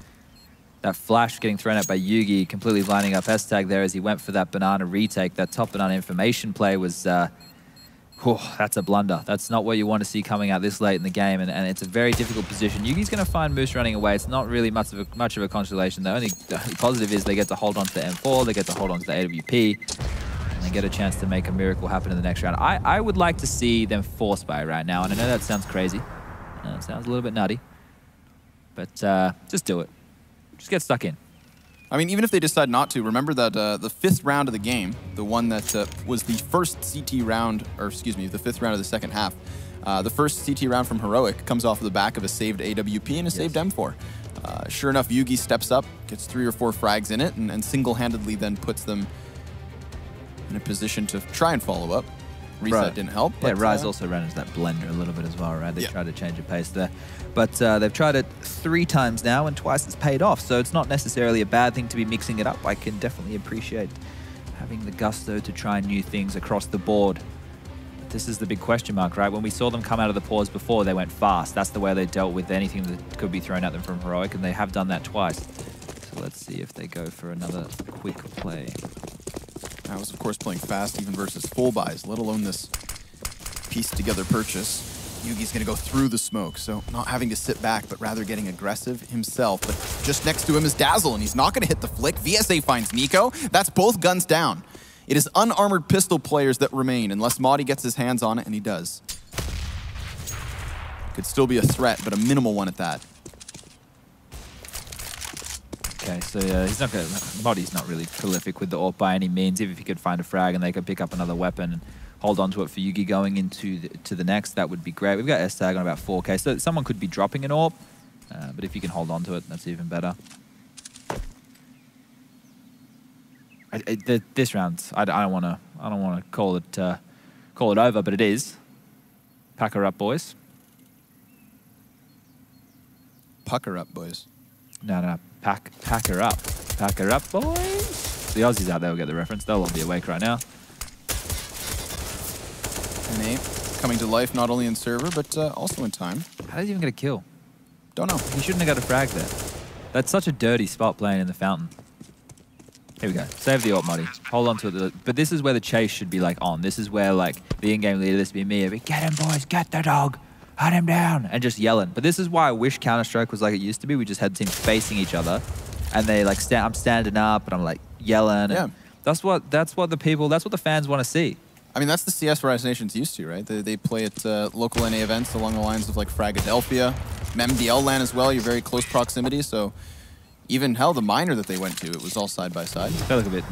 That flash getting thrown out by Yugi, completely lining up S-Tag there as he went for that banana retake. That top banana information play was... that's a blunder. That's not what you want to see coming out this late in the game, and it's a very difficult position. Yugi's going to find Moose running away. It's not really much of a consolation. The only positive is they get to hold on to the M4, they get to hold on to the AWP, and they get a chance to make a miracle happen in the next round. I would like to see them force buy right now, and I know that sounds crazy. It sounds a little bit nutty, but just do it. Just get stuck in. I mean, even if they decide not to, remember that the 5th round of the game, the one that was the first CT round, or excuse me, the 5th round of the second half, the first CT round from Heroic comes off of the back of a saved AWP and a saved M4. Sure enough, Yugi steps up, gets 3 or 4 frags in it, and single-handedly then puts them in a position to try and follow up. reset didn't help. Yeah, But, Rise also ran into that blender a little bit as well, right? They Yeah. tried to change the pace there. But they've tried it 3 times now, and twice it's paid off. So it's not necessarily a bad thing to be mixing it up. I can definitely appreciate having the gusto to try new things across the board. But this is the big question mark, right? When we saw them come out of the pause before, they went fast. That's the way they dealt with anything that could be thrown at them from Heroic, and they have done that twice. So let's see if they go for another quick play. I was, of course, playing fast even versus full buys, let alone this pieced together purchase. Yugi's going to go through the smoke, so not having to sit back, but rather getting aggressive himself. But just next to him is Dazzle, and he's not going to hit the flick. VSA finds Nico. That's both guns down. It is unarmored pistol players that remain, unless Madi gets his hands on it, and he does. Could still be a threat, but a minimal one at that. Okay, so he's not going. Modi's not really prolific with the AWP by any means. If he could find a frag and they could pick up another weapon and hold on to it for Yugi going into the next, that would be great. We've got S-Tag on about 4K, so someone could be dropping an AWP, but if you can hold on to it, that's even better. This round, I don't want to call it over, but it is. Pack her up, boys. Pucker up, boys. No, pack her up. Pack her up, boys. The Aussies out there will get the reference. They'll all be awake right now. NA coming to life not only in server, but also in time. How did he even get a kill? Don't know. He shouldn't have got a frag there. That's such a dirty spot playing in the fountain. Here we go. Save the AWP, Muddy. Hold on to it. But this is where the chase should be like on. This is where like the in-game leader, this would be me. Be, get him, boys. Get the dog. Hunt him down. And just yelling. But this is why I wish Counter-Strike was like it used to be. We just had teams facing each other. And they like, I'm standing up and I'm like yelling. Yeah. And that's what the fans want to see. I mean, that's the CS Rise Nation's used to, right? They play at local NA events along the lines of like Fragadelphia, MDL LAN as well. You're very close proximity, so even hell, the minor that they went to, it was all side by side. They look a bit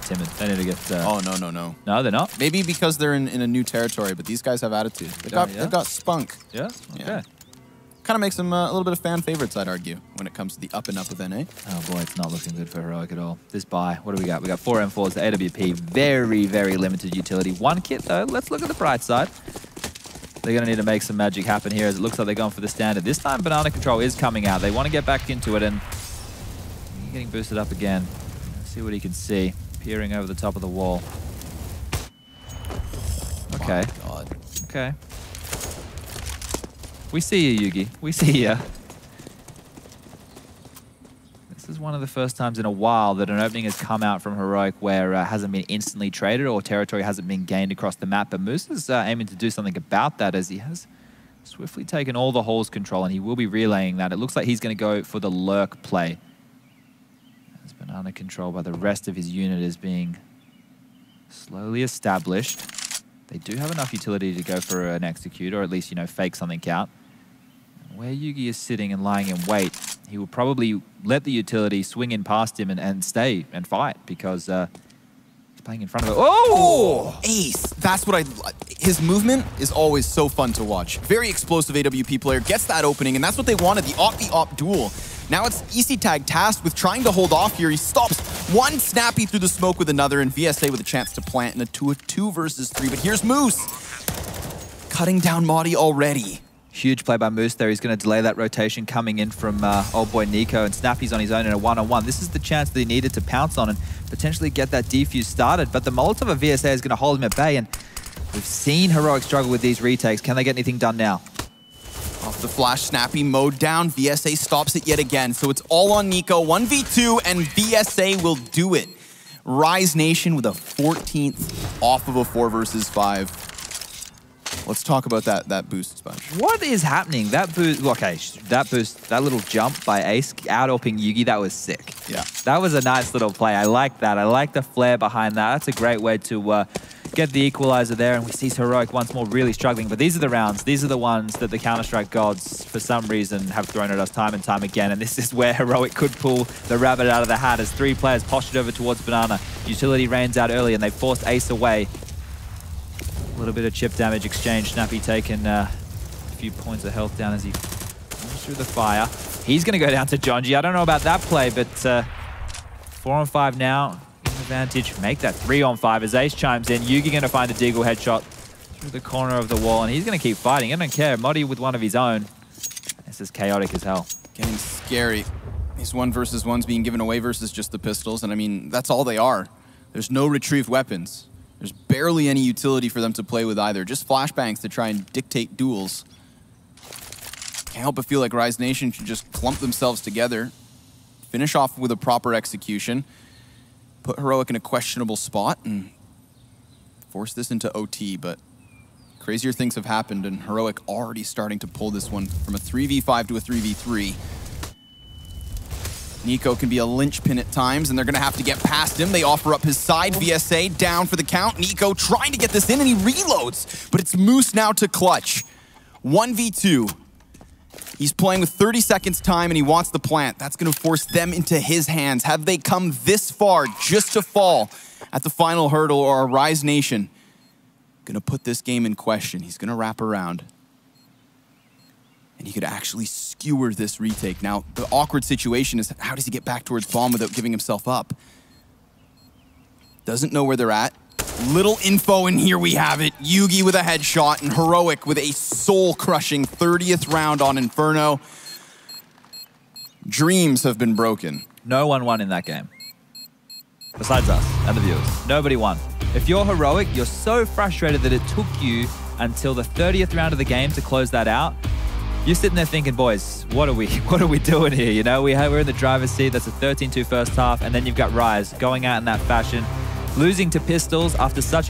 timid. They need to get. Oh no. No, they're not. Maybe because they're in a new territory, but these guys have attitude. They've got spunk. Yeah. Okay. Yeah. Kind of makes them a little bit of fan favorites, I'd argue, when it comes to the up and up of NA. Oh boy, it's not looking good for Heroic at all. This buy, what do we got? We got 4 M4s, the AWP, very, very limited utility. 1 kit though, let's look at the bright side. They're going to need to make some magic happen here as it looks like they're going for the standard. This time Banana Control is coming out. They want to get back into it and getting boosted up again. Let's see what he can see. Peering over the top of the wall. Okay. Oh my God. Okay. We see you, Yugi. We see you. This is one of the first times in a while that an opening has come out from Heroic where hasn't been instantly traded or territory hasn't been gained across the map. But Moose is aiming to do something about that as he has swiftly taken all the holes control and he will be relaying that. It looks like he's going to go for the lurk play. As Banana Control by the rest of his unit is being slowly established. They do have enough utility to go for an execute or at least, you know, fake something out. Where Yugi is sitting and lying in wait, he will probably let the utility swing in past him and stay and fight because he's playing in front of it. Oh! Ace! That's what his movement is always so fun to watch. Very explosive AWP player, gets that opening, and that's what they wanted, the AWP duel. Now it's EasyTag tasked with trying to hold off here. He stops one Snappy through the smoke with another, and VSA with a chance to plant in a 2 versus 3. But here's Moose, cutting down Madi already. Huge play by Moose there. He's going to delay that rotation coming in from old boy Nico, and Snappy's on his own in a one-on-one. This is the chance that he needed to pounce on and potentially get that defuse started. But the Molotov of VSA is going to hold him at bay, and we've seen Heroic struggle with these retakes. Can they get anything done now? Off the flash, Snappy mowed down. VSA stops it yet again. So it's all on Nico. 1v2, and VSA will do it. Rise Nation with a 14th off of a 4 versus 5. Let's talk about that boost, Sponge. What is happening? That boost, okay, that boost, that little jump by Ace, out-AWPing Yugi, that was sick. Yeah. That was a nice little play. I like that. I like the flair behind that. That's a great way to get the equalizer there, and we see Heroic once more really struggling. But these are the rounds. These are the ones that the Counter-Strike gods, for some reason, have thrown at us time and time again. And this is where Heroic could pull the rabbit out of the hat as 3 players postured over towards Banana. Utility rains out early, and they forced Ace away. A little bit of chip damage exchange. Snappy taking a few points of health down as he comes through the fire. He's going to go down to Jonji. I don't know about that play, but 4 on 5 now. Advantage. Make that 3 on 5 as Ace chimes in. Yugi going to find the Deagle headshot. through the corner of the wall, and he's going to keep fighting. I don't care. Modi with one of his own. This is chaotic as hell. Getting scary. These 1v1s being given away versus just the pistols, and I mean, that's all they are. There's no retrieved weapons. There's barely any utility for them to play with either. Just flashbangs to try and dictate duels. Can't help but feel like Rise Nation should just clump themselves together, finish off with a proper execution, put Heroic in a questionable spot, and force this into OT, but crazier things have happened, and Heroic already starting to pull this one from a 3v5 to a 3v3. Nico can be a linchpin at times, and they're going to have to get past him. They offer up his side. VSA down for the count. Nico trying to get this in, and he reloads, but it's Moose now to clutch. 1v2. He's playing with 30 seconds time, and he wants the plant. That's going to force them into his hands. Have they come this far just to fall at the final hurdle, or a Rise Nation going to put this game in question? He's going to wrap around, and he could actually skewer this retake. Now, the awkward situation is, how does he get back towards bomb without giving himself up? Doesn't know where they're at. Little info, and here we have it. Yugi with a headshot, and Heroic with a soul-crushing 30th round on Inferno. Dreams have been broken. No one won in that game. Besides us and the viewers. Nobody won. If you're Heroic, you're so frustrated that it took you until the 30th round of the game to close that out. You're sitting there thinking, boys, what are we doing here? You know, we're in the driver's seat. That's a 13-2 first half, and then you've got Rise going out in that fashion, losing to pistols after such